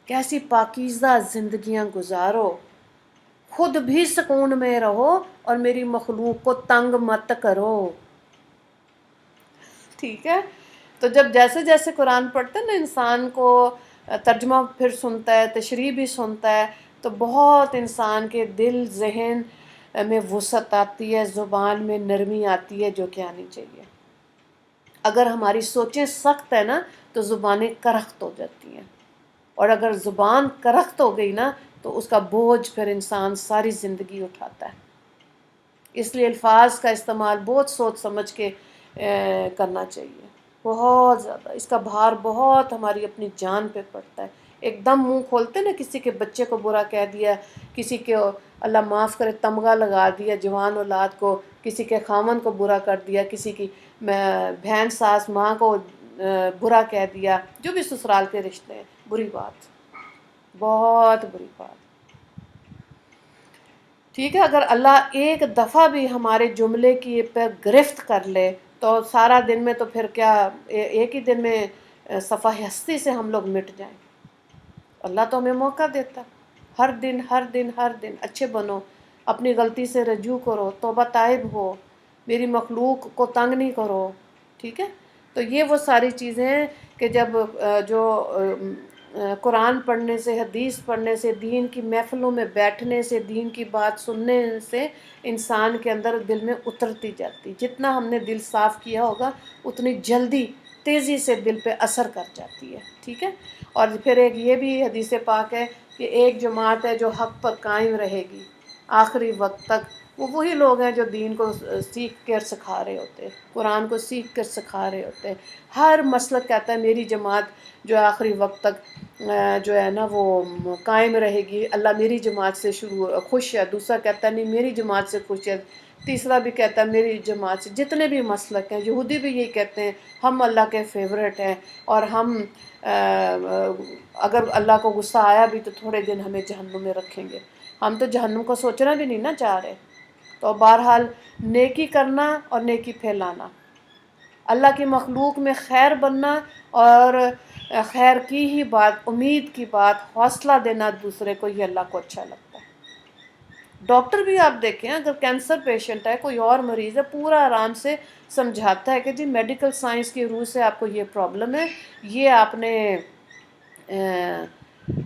Speaker 1: کیسی پاکیزہ زندگیاں گزارو، خود بھی سکون میں رہو اور میری مخلوق کو تنگ مت کرو، ٹھیک ہے۔ تو جب جیسے جیسے قرآن پڑھتے ہیں نا انسان کو ترجمہ پھر سنتا ہے، تشریح بھی سنتا ہے، تو بہت انسان کے دل ذہن میں وسعت آتی ہے، زبان میں نرمی آتی ہے جو کہ آنی چاہیے۔ اگر ہماری سوچیں سخت ہے نا تو زبانیں کرخت ہو جاتی ہیں، اور اگر زبان کرخت ہو گئی نا تو اس کا بوجھ پھر انسان ساری زندگی اٹھاتا ہے۔ اس لیے الفاظ کا استعمال بہت سوچ سمجھ کے کرنا چاہیے، بہت زیادہ، اس کا بھار بہت ہماری اپنی جان پہ پڑتا ہے۔ ایک دم منہ کھولتے نا، کسی کے بچے کو برا کہہ دیا، کسی کے اللہ معاف کرے تمغہ لگا دیا جوان اولاد کو، کسی کے خامن کو برا کر دیا، کسی کی بہن ساس ماں کو برا کہہ دیا، جو بھی سسرال کے رشتے ہیں، بری بات، بہت بری بات، ٹھیک ہے۔ اگر اللہ ایک دفعہ بھی ہمارے جملے کی پر گرفت کر لے تو سارا دن میں تو پھر کیا، ایک ہی دن میں صفحہ ہستی سے ہم لوگ مٹ جائیں۔ اللہ تو ہمیں موقع دیتا، ہر دن ہر دن ہر دن اچھے بنو، اپنی غلطی سے رجوع کرو، توبہ تائب ہو، میری مخلوق کو تنگ نہیں کرو، ٹھیک ہے۔ تو یہ وہ ساری چیزیں ہیں کہ جب جو قرآن پڑھنے سے، حدیث پڑھنے سے، دین کی محفلوں میں بیٹھنے سے، دین کی بات سننے سے انسان کے اندر دل میں اترتی جاتی. جتنا ہم نے دل صاف کیا ہوگا اتنی جلدی تیزی سے دل پہ اثر کر جاتی ہے. ٹھیک ہے. اور پھر ایک یہ بھی حدیث پاک ہے کہ ایک جماعت ہے جو حق پر قائم رہے گی آخری وقت تک. وہ وہی لوگ ہیں جو دین کو سیکھ کر سکھا رہے ہوتے ہیں، قرآن کو سیکھ کر سکھا رہے ہوتے ہیں. ہر مسلک کہتا ہے میری جماعت جو آخری وقت تک جو ہے نا وہ قائم رہے گی، اللہ میری جماعت سے خوش ہے. دوسرا کہتا ہے نہیں میری جماعت سے خوش ہے. تیسرا بھی کہتا ہے میری جماعت سے. جتنے بھی مسلک ہیں، یہودی بھی یہی کہتے ہیں ہم اللہ کے فیورٹ ہیں، اور ہم اگر اللہ کو غصہ آیا بھی تو تھوڑے دن ہمیں جہنم میں رکھیں گے. ہم تو جہنم کو سوچنا بھی نہیں نا چاہ رہے. تو بہرحال نیکی کرنا اور نیکی پھیلانا، اللہ کی مخلوق میں خیر بننا، اور خیر کی ہی بات، امید کی بات، حوصلہ دینا دوسرے کو، یہ اللہ کو اچھا لگتا ہے. ڈاکٹر بھی آپ دیکھیں اگر کینسر پیشنٹ ہے، کوئی اور مریض ہے، پورا آرام سے سمجھاتا ہے کہ جی میڈیکل سائنس کی روح سے آپ کو یہ پرابلم ہے، یہ آپ نے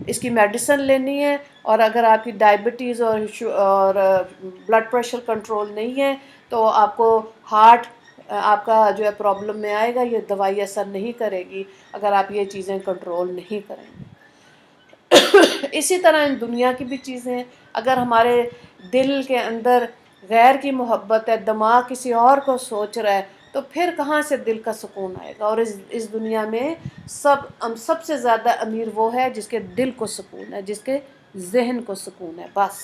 Speaker 1: اس کی میڈیسن لینی ہے، اور اگر آپ کی ڈائبٹیز اور بلڈ پریشر کنٹرول نہیں ہے تو آپ کو ہارٹ آپ کا جو ہے پرابلم میں آئے گا. یہ دوائی اثر نہیں کرے گی اگر آپ یہ چیزیں کنٹرول نہیں کریں گے. اسی طرح ان دنیا کی بھی چیزیں ہیں. اگر ہمارے دل کے اندر غیر کی محبت ہے، دماغ کسی اور کو سوچ رہا ہے، تو پھر کہاں سے دل کا سکون آئے گا. اور اس دنیا میں سب سے زیادہ امیر وہ ہے جس کے دل کو سکون ہے، جس کے ذہن کو سکون ہے. بس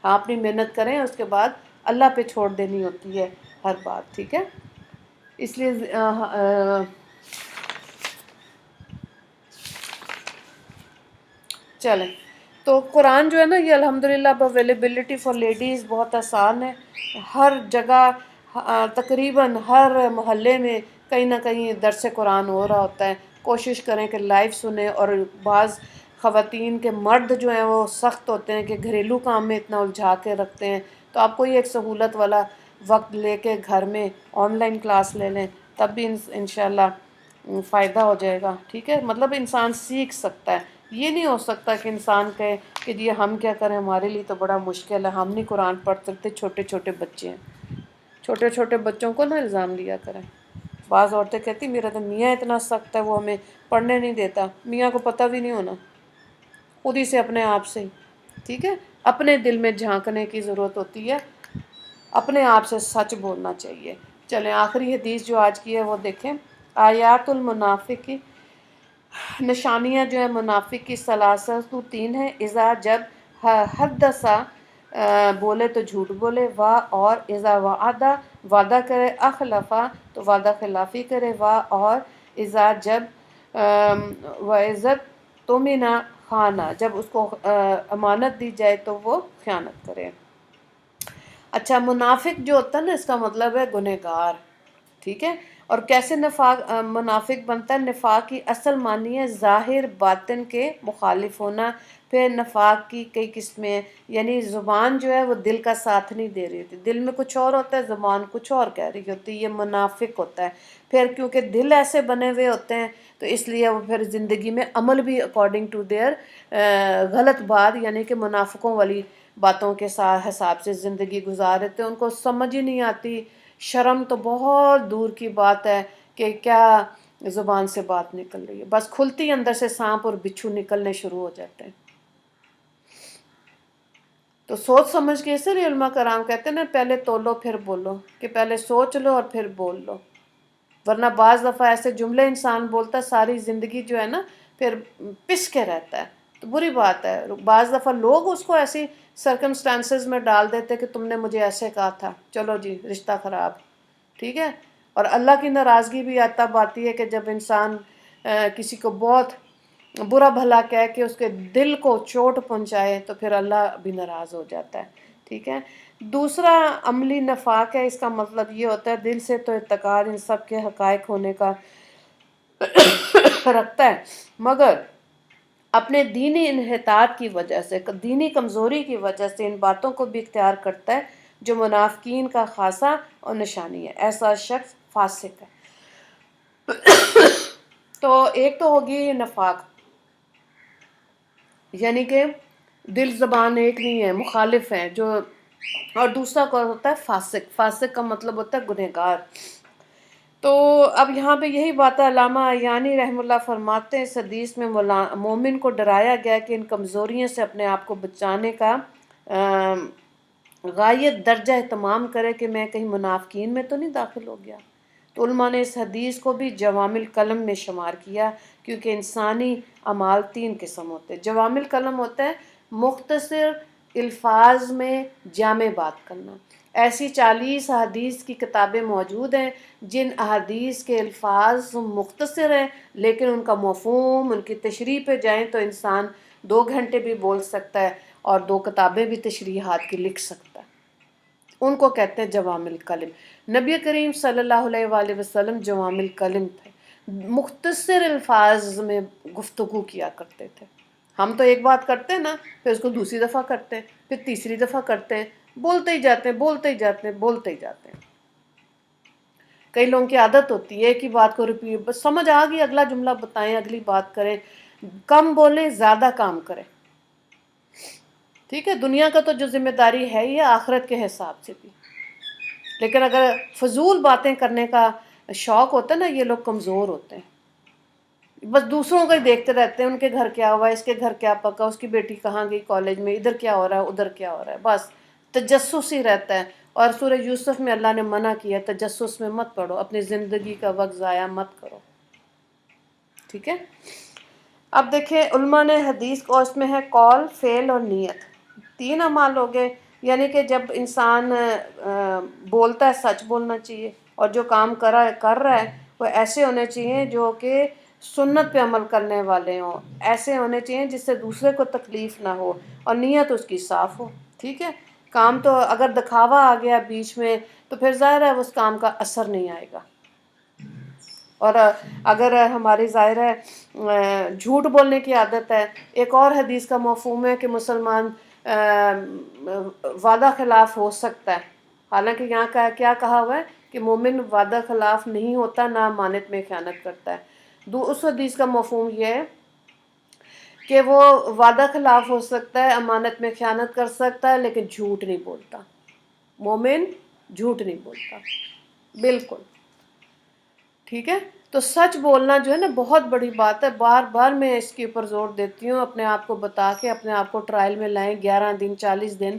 Speaker 1: ہاں اپنی محنت کریں، اس کے بعد اللہ پہ چھوڑ دینی ہوتی ہے ہر بات. ٹھیک ہے. اس لیے چلیں تو قرآن جو ہے نا یہ الحمدللہ اب اویلیبلٹی فار لیڈیز بہت آسان ہے. ہر جگہ تقریباً ہر محلے میں کہیں نہ کہیں درس قرآن ہو رہا ہوتا ہے. کوشش کریں کہ لائیو سنیں. اور بعض خواتین کے مرد جو ہیں وہ سخت ہوتے ہیں کہ گھریلو کام میں اتنا الجھا کے رکھتے ہیں، تو آپ کوئی ایک سہولت والا وقت لے کے گھر میں آن لائن کلاس لے لیں، تب بھی انشاءاللہ فائدہ ہو جائے گا. ٹھیک ہے. مطلب انسان سیکھ سکتا ہے. یہ نہیں ہو سکتا کہ انسان کہے کہ جی ہم کیا کریں، ہمارے لیے تو بڑا مشکل ہے، ہم نہیں قرآن پڑھ سکتے. چھوٹے چھوٹے بچے ہیں، چھوٹے چھوٹے بچوں کو نہ الزام دیا کریں. بعض عورتیں کہتی میرا تو میاں اتنا سخت ہے، وہ ہمیں پڑھنے نہیں دیتا. میاں کو پتہ بھی نہیں ہونا، خود ہی سے اپنے آپ سے ہی. ٹھیک ہے. اپنے دل میں جھانکنے کی ضرورت ہوتی ہے، اپنے آپ سے سچ بولنا چاہیے. چلیں آخری حدیث جو آج کی ہے وہ دیکھیں. آیات المنافق کی نشانیاں جو ہیں منافق کی ثلاثت 3 ہیں. اذا جب حدثا بولے تو جھوٹ بولے، اور اذا وعدہ وعدہ کرے، اخلفا تو وعدہ خلافی کرے، اور اذا جب وعزت تمنا خانہ جب اس کو امانت دی جائے تو وہ خیانت کرے. اچھا منافق جو ہوتا ہے نا اس کا مطلب ہے گنہگار. ٹھیک ہے. اور کیسے منافق بنتا ہے؟ نفاق کی اصل معنی ہے ظاہر باطن کے مخالف ہونا. پھر نفاق کی کئی قسمیں ہیں، یعنی زبان جو ہے وہ دل کا ساتھ نہیں دے رہی ہوتی، دل میں کچھ اور ہوتا ہے، زبان کچھ اور کہہ رہی ہوتی ہے. یہ منافق ہوتا ہے. پھر کیونکہ دل ایسے بنے ہوئے ہوتے ہیں تو اس لیے وہ پھر زندگی میں عمل بھی اکارڈنگ ٹو دیئر غلط بات، یعنی کہ منافقوں والی باتوں کے حساب سے زندگی گزار رہتے ہیں. ان کو سمجھ ہی نہیں آتی. شرم تو بہت دور کی بات ہے کہ کیا زبان سے بات نکل رہی ہے، بس کھلتی اندر سے سانپ اور بچھو نکلنے شروع ہو جاتے ہیں. تو سوچ سمجھ کے اسے علماء کرام کہتے ہیں نا پہلے تولو پھر بولو، کہ پہلے سوچ لو اور پھر بول لو. ورنہ بعض دفعہ ایسے جملے انسان بولتا ہے ساری زندگی جو ہے نا پھر پس کے رہتا ہے، تو بری بات ہے. بعض دفعہ لوگ اس کو ایسی سرکمسٹانسز میں ڈال دیتے کہ تم نے مجھے ایسے کہا تھا، چلو جی رشتہ خراب. ٹھیک ہے. اور اللہ کی ناراضگی بھی تب آتی ہے کہ جب انسان کسی کو بہت برا بھلا کہہ کے اس کے دل کو چوٹ پہنچائے تو پھر اللہ بھی ناراض ہو جاتا ہے. ٹھیک ہے. دوسرا عملی نفاق ہے، اس کا مطلب یہ ہوتا ہے دل سے تو اعتقاد ان سب کے حقائق ہونے کا رکھتا ہے، مگر اپنے دینی انحطاط کی وجہ سے، دینی کمزوری کی وجہ سے ان باتوں کو بھی اختیار کرتا ہے، جو منافقین کا خاصہ اور نشانی ہے. ایسا شخص فاسق ہے. تو ایک تو ہوگی نفاق، یعنی کہ دل زبان ایک نہیں ہے، مخالف ہیں جو. اور دوسرا کون ہوتا ہے؟ فاسق. فاسق کا مطلب ہوتا ہے گنہگار. تو اب یہاں پہ یہی بات ہے، علامہ عیانی رحم اللہ فرماتے ہیں اس حدیث میں مومن کو ڈرایا گیا کہ ان کمزوریوں سے اپنے آپ کو بچانے کا غایت درجہ اہتمام کرے کہ میں کہیں منافقین میں تو نہیں داخل ہو گیا. تو علماء نے اس حدیث کو بھی جوامع الکلم میں شمار کیا، کیونکہ انسانی اعمال 3 قسم ہوتے ہیں. جوامع الکلم ہوتا ہے مختصر الفاظ میں جامع بات کرنا. ایسی 40 احادیث کی کتابیں موجود ہیں جن احادیث کے الفاظ مختصر ہیں، لیکن ان کا مفہوم، ان کی تشریح پہ جائیں تو انسان 2 گھنٹے بھی بول سکتا ہے اور 2 کتابیں بھی تشریحات کی لکھ سکتا ہے. ان کو کہتے ہیں جوامع الکلم. نبی کریم صلی اللہ علیہ وآلہ وسلم جوامع الکلم تھے، مختصر الفاظ میں گفتگو کیا کرتے تھے. ہم تو ایک بات کرتے ہیں نا، پھر اس کو دوسری دفعہ کرتے ہیں، پھر تیسری دفعہ کرتے ہیں، بولتے ہی جاتے ہیں، بولتے ہی جاتے ہیں، بولتے ہی جاتے ہیں. کئی لوگوں کی عادت ہوتی ہے ایک ہی بات کو ریپیٹ، بس سمجھ آ گئی اگلا جملہ بتائیں، اگلی بات کریں. کم بولیں، زیادہ کام کریں. ٹھیک ہے، دنیا کا تو جو ذمہ داری ہے یہ آخرت کے حساب سے بھی. لیکن اگر فضول باتیں کرنے کا شوق ہوتا ہے نا، یہ لوگ کمزور ہوتے ہیں. بس دوسروں کو ہی دیکھتے رہتے ہیں، ان کے گھر کیا ہوا ہے، اس کے گھر کیا پکا، اس کی بیٹی کہاں گئی کالج میں، ادھر کیا ہو رہا ہے، ادھر کیا ہو رہا ہے. بس تجسس ہی رہتا ہے. اور سورہ یوسف میں اللہ نے منع کیا تجسس میں مت پڑو، اپنی زندگی کا وقت ضائع مت کرو. ٹھیک ہے. اب دیکھیں علماء نے حدیث کو اس میں ہے قول، فعل اور نیت، 3 اعمال ہو گئے. یعنی کہ جب انسان بولتا ہے سچ بولنا چاہیے، اور جو کام کر رہا ہے وہ ایسے ہونے چاہیے جو کہ سنت پہ عمل کرنے والے ہوں، ایسے ہونے چاہیے جس سے دوسرے کو تکلیف نہ ہو، اور نیت اس کی صاف ہو. ٹھیک ہے. کام تو اگر دکھاوا آ گیا بیچ میں تو پھر ظاہر ہے اس کام کا اثر نہیں آئے گا. اور اگر ہماری ظاہر ہے جھوٹ بولنے کی عادت ہے، ایک اور حدیث کا مفہوم ہے کہ مسلمان وعدہ خلاف ہو سکتا ہے، حالانکہ یہاں کا کیا کہا ہوا ہے کہ مومن وعدہ خلاف نہیں ہوتا، نہ امانت میں خیانت کرتا ہے. اس حدیث کا مفہوم یہ ہے کہ وہ وعدہ خلاف ہو سکتا ہے، امانت میں خیانت کر سکتا ہے، لیکن جھوٹ نہیں بولتا. مومن جھوٹ نہیں بولتا بالکل. ٹھیک ہے. تو سچ بولنا جو ہے نا بہت بڑی بات ہے. بار بار میں اس کے اوپر زور دیتی ہوں، اپنے آپ کو بتا کے اپنے آپ کو ٹرائل میں لائیں 11 دن 40 دن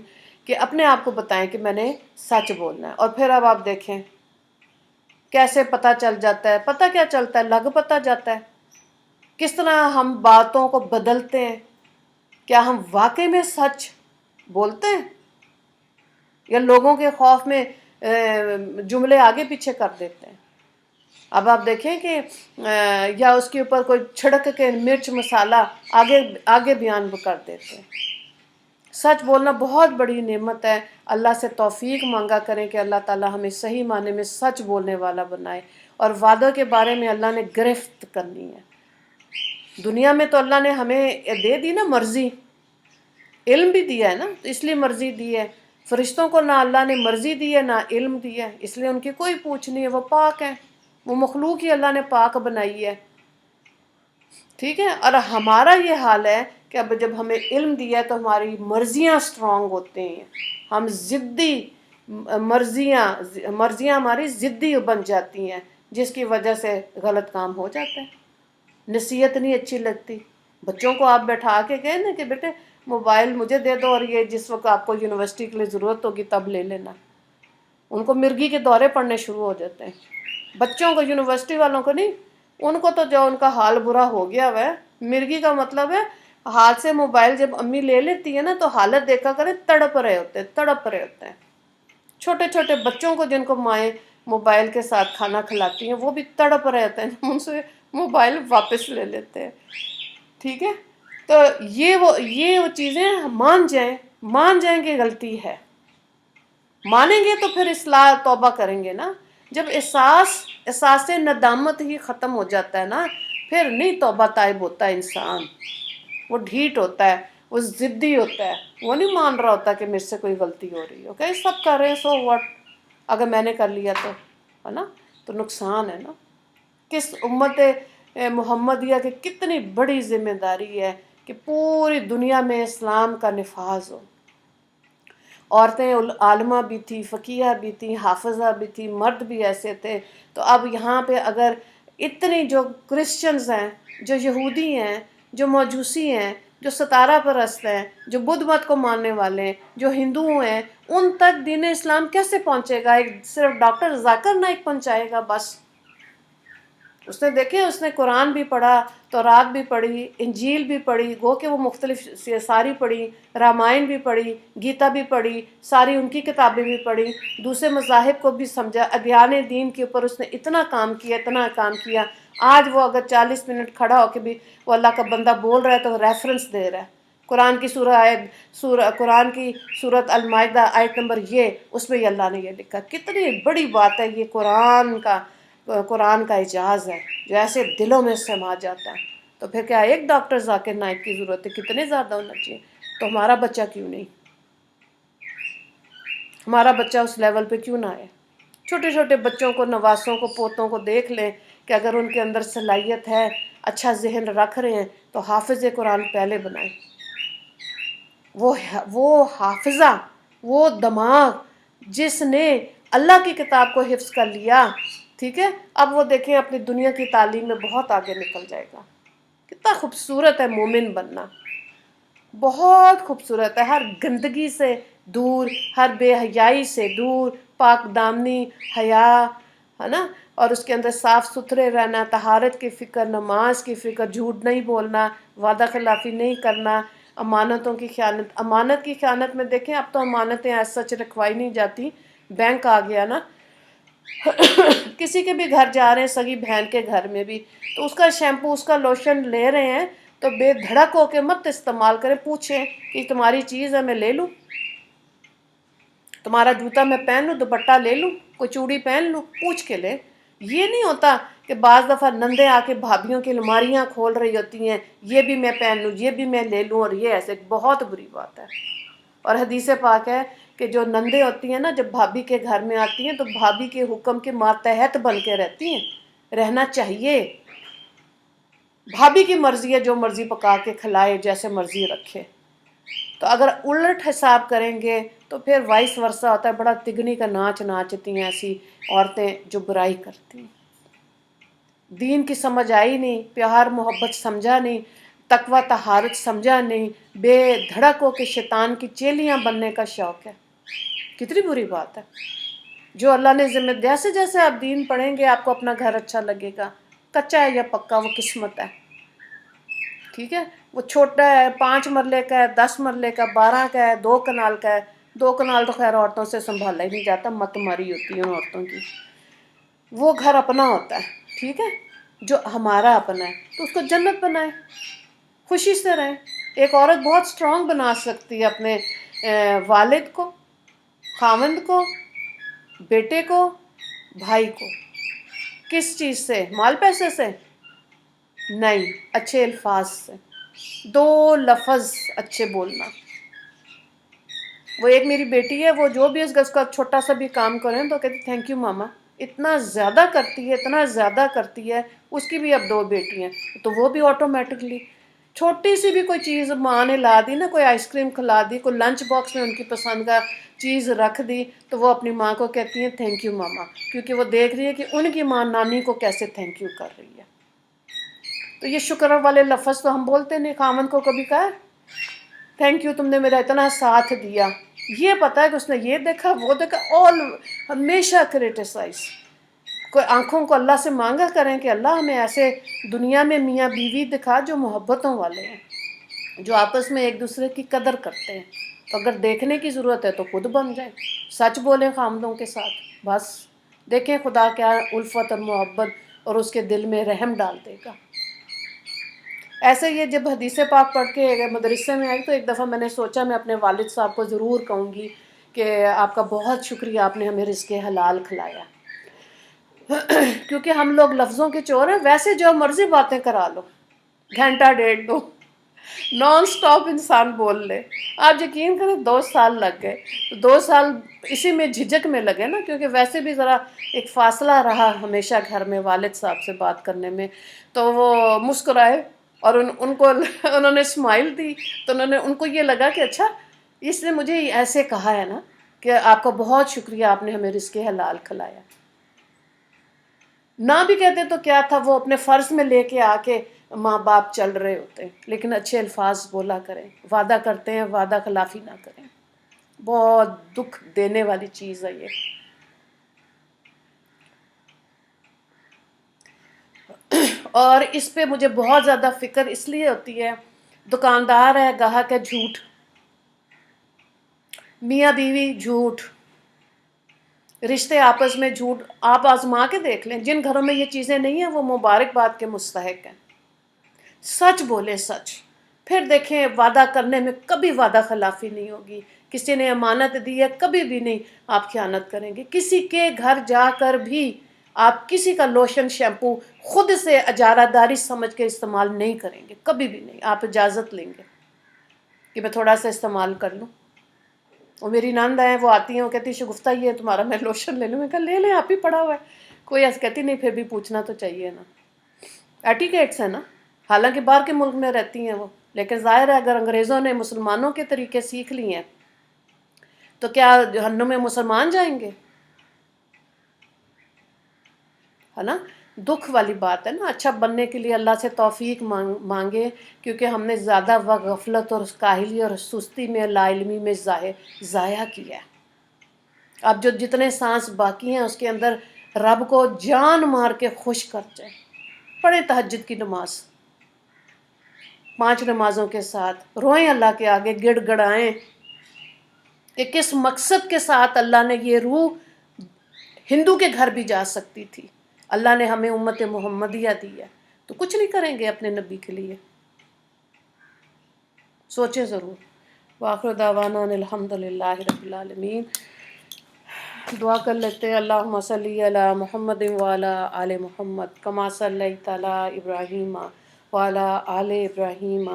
Speaker 1: کہ اپنے آپ کو بتائیں کہ میں نے سچ بولنا ہے. اور پھر اب آپ دیکھیں کیسے پتہ چل جاتا ہے. پتہ کیا چلتا ہے؟ لگ پتہ جاتا ہے. کس طرح ہم باتوں کو بدلتے ہیں. کیا ہم واقعی میں سچ بولتے ہیں یا لوگوں کے خوف میں جملے آگے پیچھے کر دیتے ہیں؟ اب آپ دیکھیں کہ یا اس کے اوپر کوئی چھڑک کے مرچ مسالہ آگے بیان کر دیتے ہیں. سچ بولنا بہت بڑی نعمت ہے. اللہ سے توفیق مانگا کریں کہ اللہ تعالی ہمیں صحیح معنی میں سچ بولنے والا بنائے. اور وعدوں کے بارے میں اللہ نے گرفت کرنی ہے. دنیا میں تو اللہ نے ہمیں دے دی نا مرضی، علم بھی دیا ہے نا، اس لیے مرضی دی ہے. فرشتوں کو نہ اللہ نے مرضی دی ہے نہ علم دیا ہے، اس لیے ان کی کوئی پوچھ نہیں ہے، وہ پاک ہیں. وہ مخلوق ہی اللہ نے پاک بنائی ہے. ٹھیک ہے. اور ہمارا یہ حال ہے کہ اب جب ہمیں علم دیا ہے تو ہماری مرضیاں سٹرونگ ہوتے ہیں. ہم ضدی مرضیاں ہماری ضدی بن جاتی ہیں، جس کی وجہ سے غلط کام ہو جاتا ہے. نصیحت نہیں اچھی لگتی. بچوں کو آپ بیٹھا کے کہیں نا کہ بیٹے موبائل مجھے دے دو اور یہ جس وقت آپ کو یونیورسٹی کے لیے ضرورت ہوگی تب لے لینا، ان کو مرغی کے دورے پڑنے شروع ہو جاتے ہیں. بچوں کو، یونیورسٹی والوں کو نہیں، ان کو تو جو ان کا حال برا ہو گیا ہوا ہے. مرغی کا مطلب ہے ہاتھ سے موبائل جب امی لے لیتی ہے نا تو حالت دیکھا کرے، تڑپ رہے ہوتے ہیں. چھوٹے چھوٹے بچوں کو جن کو مائیں موبائل کے ساتھ کھانا کھلاتی ہیں وہ بھی تڑپ رہے ہوتے ہیں، ان سے موبائل واپس لے لیتے ہیں. ٹھیک ہے. تو یہ وہ چیزیں مان جائیں کہ غلطی ہے. مانیں گے تو پھر اصلاح توبہ کریں گے نا. جب احساس ندامت ہی ختم ہو جاتا ہے نا، پھر نہیں توبہ طائب ہوتا ہے انسان. وہ ڈھیٹ ہوتا ہے، وہ ضدی ہوتا ہے، وہ نہیں مان رہا ہوتا کہ مجھ سے کوئی غلطی ہو رہی ہے. اوکے، سب کر رہے ہیں، سو واٹ، اگر میں نے کر لیا تو ہے نا، تو نقصان ہے نا. کس امت محمدیہ کی کتنی بڑی ذمہ داری ہے کہ پوری دنیا میں اسلام کا نفاذ ہو. عورتیں عالمہ بھی تھی، فقیہ بھی تھی، حافظہ بھی تھی، مرد بھی ایسے تھے. تو اب یہاں پہ اگر اتنی جو کرسچنز ہیں، جو یہودی ہیں، جو موجوسی ہیں، جو ستارہ پرست ہیں، جو بدھ مت کو ماننے والے ہیں، جو ہندو ہیں، ان تک دین اسلام کیسے پہنچے گا؟ ایک صرف ڈاکٹر ذاکر نائک پہنچائے گا بس. اس نے دیکھیں، اس نے قرآن بھی پڑھا، تورات بھی پڑھی، انجیل بھی پڑھی، گو کہ وہ مختلف ساری پڑھی، رامائن بھی پڑھی، گیتا بھی پڑھی، ساری ان کی کتابیں بھی پڑھی، دوسرے مذاہب کو بھی سمجھا، ادیان دین کے اوپر اس نے اتنا کام کیا، اتنا کام کیا. آج وہ اگر 40 منٹ کھڑا ہو کے بھی وہ اللہ کا بندہ بول رہا ہے تو ریفرنس دے رہا ہے. قرآن کی قرآن کی سورۃ المائدہ آیت نمبر یہ، اس میں اللہ نے یہ لکھا. کتنی بڑی بات ہے یہ! قرآن کا اعجاز ہے جو ایسے دلوں میں سما جاتا ہے. تو پھر کیا ایک ڈاکٹر ذاکر نائک کی ضرورت ہے؟ کتنے زیادہ ہونا چاہیے. تو ہمارا بچہ کیوں نہیں؟ ہمارا بچہ اس لیول پہ کیوں نہ آئے؟ چھوٹے چھوٹے بچوں کو، نواسوں کو، پوتوں کو دیکھ لیں کہ اگر ان کے اندر صلاحیت ہے، اچھا ذہن رکھ رہے ہیں تو حافظ قرآن پہلے بنائیں. وہ حافظہ، وہ دماغ جس نے اللہ کی کتاب کو حفظ کر لیا، ٹھیک ہے، اب وہ دیکھیں اپنی دنیا کی تعلیم میں بہت آگے نکل جائے گا. کتنا خوبصورت ہے مومن بننا، بہت خوبصورت ہے. ہر گندگی سے دور، ہر بے حیائی سے دور، پاک دامنی، حیا، ہے نا، اور اس کے اندر صاف ستھرے رہنا، طہارت کی فکر، نماز کی فکر، جھوٹ نہیں بولنا، وعدہ خلافی نہیں کرنا، امانتوں کی خیانت. امانت کی خیانت میں دیکھیں اب تو امانتیں ایز سچ رکھوائی نہیں جاتی، بینک آ گیا نا. کسی کے بھی گھر جا رہے ہیں، سگی بہن کے گھر میں بھی، تو اس کا شیمپو، اس کا لوشن لے رہے ہیں تو بے دھڑک ہو کے مت استعمال کریں. پوچھیں کہ تمہاری چیز ہے، میں لے لوں؟ تمہارا جوتا میں پہن لوں، دوپٹہ لے لوں، کوئی چوڑی پہن لوں؟ پوچھ کے لے. یہ نہیں ہوتا کہ بعض دفعہ نندیں آ کے بھابھیوں کی الماریاں کھول رہی ہوتی ہیں، یہ بھی میں پہن لوں، یہ بھی میں لے لوں، اور یہ ایسے. بہت بری بات ہے. اور حدیث پاک ہے کہ جو نندیں ہوتی ہیں نا، جب بھابھی کے گھر میں آتی ہیں تو بھابھی کے حکم کے ماتحت بن کے رہتی ہیں. رہنا چاہیے. بھابھی کی مرضی ہے، جو مرضی پکا کے کھلائے، جیسے مرضی رکھے. تو اگر الٹ حساب کریں گے تو پھر وائس ورثہ ہوتا ہے. بڑا تگنی کا ناچ ناچتی ہیں ایسی عورتیں جو برائی کرتی ہیں. دین کی سمجھ آئی نہیں، پیار محبت سمجھا نہیں، تقوی طہارت سمجھا نہیں، بے دھڑک ہو کے شیطان کی چیلیاں بننے کا شوق ہے. کتنی بری بات ہے. جو اللہ نے ذمہ، جیسے جیسے آپ دین پڑھیں گے آپ کو اپنا گھر اچھا لگے گا. کچا ہے یا پکا وہ قسمت ہے. ٹھیک ہے، وہ چھوٹا ہے، 5 مرلے کا ہے، 10 مرلے کا، 12 کا ہے، 2 کنال کا ہے. 2 کنال تو خیر عورتوں سے سنبھالا ہی نہیں جاتا، مت ماری ہوتی ہے عورتوں کی. وہ گھر اپنا ہوتا ہے. ٹھیک ہے، جو ہمارا اپنا ہے تو اس کو جنت بنائیں، خوشی سے رہیں. ایک عورت بہت سٹرونگ بنا سکتی ہے اپنے والد کو، خاوند کو، بیٹے کو، بھائی کو. کس چیز سے؟ مال پیسے سے نہیں، اچھے الفاظ سے. 2 لفظ اچھے بولنا. وہ ایک میری بیٹی ہے، وہ جو بھی اس کا چھوٹا سا بھی کام کریں تو کہتی تھینک یو ماما. اتنا زیادہ کرتی ہے، اتنا زیادہ کرتی ہے. اس کی بھی اب 2 بیٹی ہیں تو وہ بھی آٹومیٹکلی چھوٹی سی بھی کوئی چیز ماں نے لا دی نا، کوئی آئس کریم کھلا دی، کوئی لنچ باکس میں ان کی پسند کا چیز رکھ دی تو وہ اپنی ماں کو کہتی ہیں تھینک یو ماما، کیونکہ وہ دیکھ رہی ہے کہ ان کی ماں نانی کو کیسے تھینک یو کر رہی ہے. تو یہ شکر والے لفظ تو ہم بولتے نہیں. خامن کو کبھی کہا تھینک یو، تم نے میرا اتنا ساتھ دیا؟ یہ پتہ ہے کہ اس نے یہ دیکھا، وہ دیکھا، ہمیشہ کرٹیسائز. کوئی آنکھوں کو اللہ سے مانگا کریں کہ اللہ ہمیں ایسے دنیا میں میاں بیوی دکھا جو محبتوں والے ہیں، جو آپس میں ایک دوسرے کی قدر کرتے ہیں. تو اگر دیکھنے کی ضرورت ہے تو خود بن جائیں، سچ بولیں خامدوں کے ساتھ. بس دیکھیں خدا کیا الفت اور محبت اور اس کے دل میں رحم ڈال دے گا. ایسے یہ جب حدیث پاک پڑھ کے مدرسے میں آئی تو ایک دفعہ میں نے سوچا میں اپنے والد صاحب کو ضرور کہوں گی کہ آپ کا بہت شکریہ، آپ نے ہمیں رزق حلال کھلایا. کیونکہ ہم لوگ لفظوں کے چور ہیں. ویسے جو مرضی باتیں کرا لو، گھنٹہ 1.5 نان سٹاپ انسان بول لے. آپ یقین کریں 2 سال لگ گئے. تو 2 سال اسی میں جھجک میں لگے نا، کیونکہ ویسے بھی ذرا ایک فاصلہ رہا ہمیشہ گھر میں والد صاحب سے بات کرنے میں. تو وہ مسکرائے اور ان کو انہوں نے اسمائل دی، تو ان کو یہ لگا کہ اچھا اس نے مجھے ایسے کہا ہے نا کہ آپ کا بہت شکریہ، آپ نے ہمیں رزق حلال کھلایا۔ نہ بھی کہتے تو کیا تھا، وہ اپنے فرض میں لے کے آ کے ماں باپ چل رہے ہوتے ہیں، لیکن اچھے الفاظ بولا کریں، وعدہ کرتے ہیں وعدہ خلافی نہ کریں۔ بہت دکھ دینے والی چیز ہے یہ۔ اور اس پہ مجھے بہت زیادہ فکر اس لیے ہوتی ہے، دکاندار ہے، گاہک ہے، جھوٹ، میاں بیوی جھوٹ، رشتے آپس میں جھوٹ، آپ آزما کے دیکھ لیں، جن گھروں میں یہ چیزیں نہیں ہیں وہ مبارکباد کے مستحق ہیں۔ سچ بولے، سچ، پھر دیکھیں وعدہ کرنے میں کبھی وعدہ خلافی نہیں ہوگی۔ کسی نے امانت دی ہے، کبھی بھی نہیں آپ خیانت کریں گے۔ کسی کے گھر جا کر بھی آپ کسی کا لوشن شیمپو خود سے اجارہ داری سمجھ کے استعمال نہیں کریں گے، کبھی بھی نہیں۔ آپ اجازت لیں گے کہ میں تھوڑا سا استعمال کر لوں۔ وہ میری نند ہیں، وہ آتی ہیں، وہ کہتی شگفتہ یہ تمہارا میں لوشن لے لوں، میں کہا لے لیں، آپ ہی پڑا ہوا ہے۔ کوئی ایسے کہتی نہیں، پھر بھی پوچھنا تو چاہیے نا، ایٹیکیٹس ہے نا۔ حالانکہ باہر کے ملک میں رہتی ہیں وہ، لیکن ظاہر ہے اگر انگریزوں نے مسلمانوں کے طریقے سیکھ لیے ہیں تو کیا جہنم میں مسلمان جائیں گے؟ ہے نا؟ دکھ والی بات ہے نا۔ اچھا بننے کے لیے اللہ سے توفیق مانگے، کیونکہ ہم نے زیادہ وقت غفلت اور کاہلی اور سستی میں، لا علمی میں ضائع کیا ہے۔ اب جو جتنے سانس باقی ہیں اس کے اندر رب کو جان مار کے خوش کر جائیں۔ پڑھیں تہجد کی نماز 5 نمازوں کے ساتھ، روئیں اللہ کے آگے، گڑ گڑائیں کہ کس مقصد کے ساتھ اللہ نے یہ روح ہندو کے گھر بھی جا سکتی تھی، اللہ نے ہمیں امت محمدیہ دی ہے، تو کچھ نہیں کریں گے اپنے نبی کے لیے؟ سوچیں ضرور۔ وآخر دعوانا ان الحمدللہ رب العالمین۔ دعا کر لیتے ہیں۔ اللہم صلی علی محمد وعلی آل محمد کما صلیت علی ابراہیم وعلی آل ابراہیم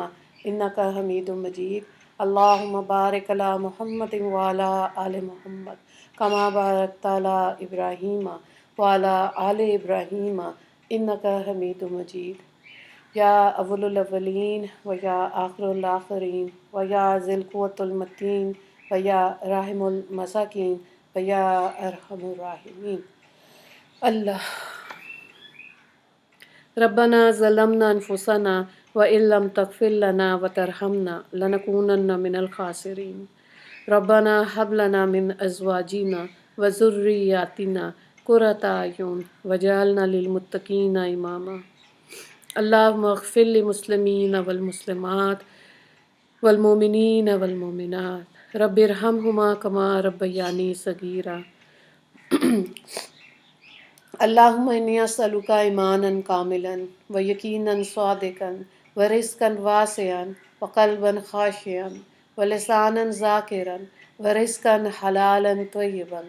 Speaker 1: انک حمید مجید۔ اللہم بارک علی محمد وعلی آل محمد کما بارکت علی ابراہیم وعلی آل ابراہیم انک حمید مجید۔ یا اول الاولین و یا آخر الآخرین و یا ذی القوۃ المتین و یا راحم المساکین و یا ارحم الراحمین۔ اللہ ربنا ظلمنا انفسنا وإن لم تغفر لنا وترحمنا لنكونن من الخاسرین۔ ربنا هب لنا من ازواجنا وذرياتنا قرة اعین واجعلنا للمتقین اماما۔ اللہم اغفر للمسلمین والمسلمات والمؤمنین والمؤمنات رب ارحمہما کما ربیانی صغیرا۔ اللہم انی اسألک ایمانا کاملا ویقینا صادقا ورزقا واسعا وقلبا خاشعا ولسانا ذاکرا ورزقا حلالا طیبا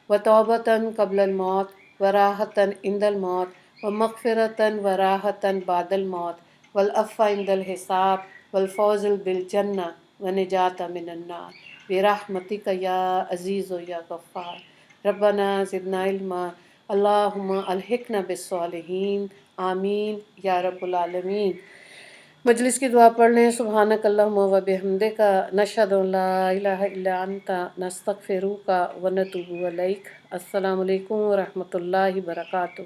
Speaker 1: وتوبة قبل الموت وراحة عند الموت ومغفرة وراحة بعد الموت والعفو عند الحساب والفوز بالجنة ونجاة من النار برحمتک یا عزیز یا غفار۔ ربنا زدنا علما، اللہم الحقنا بالصالحین، آمین یا رب العالمین۔ مجلس کی دعا پڑھ لیں۔ سبحانک اللہم و بحمدک نشہد ان لا الہ الا انت نستغفرک و نتوب الیک۔ السلام علیکم ورحمۃ اللہ وبرکاتہ۔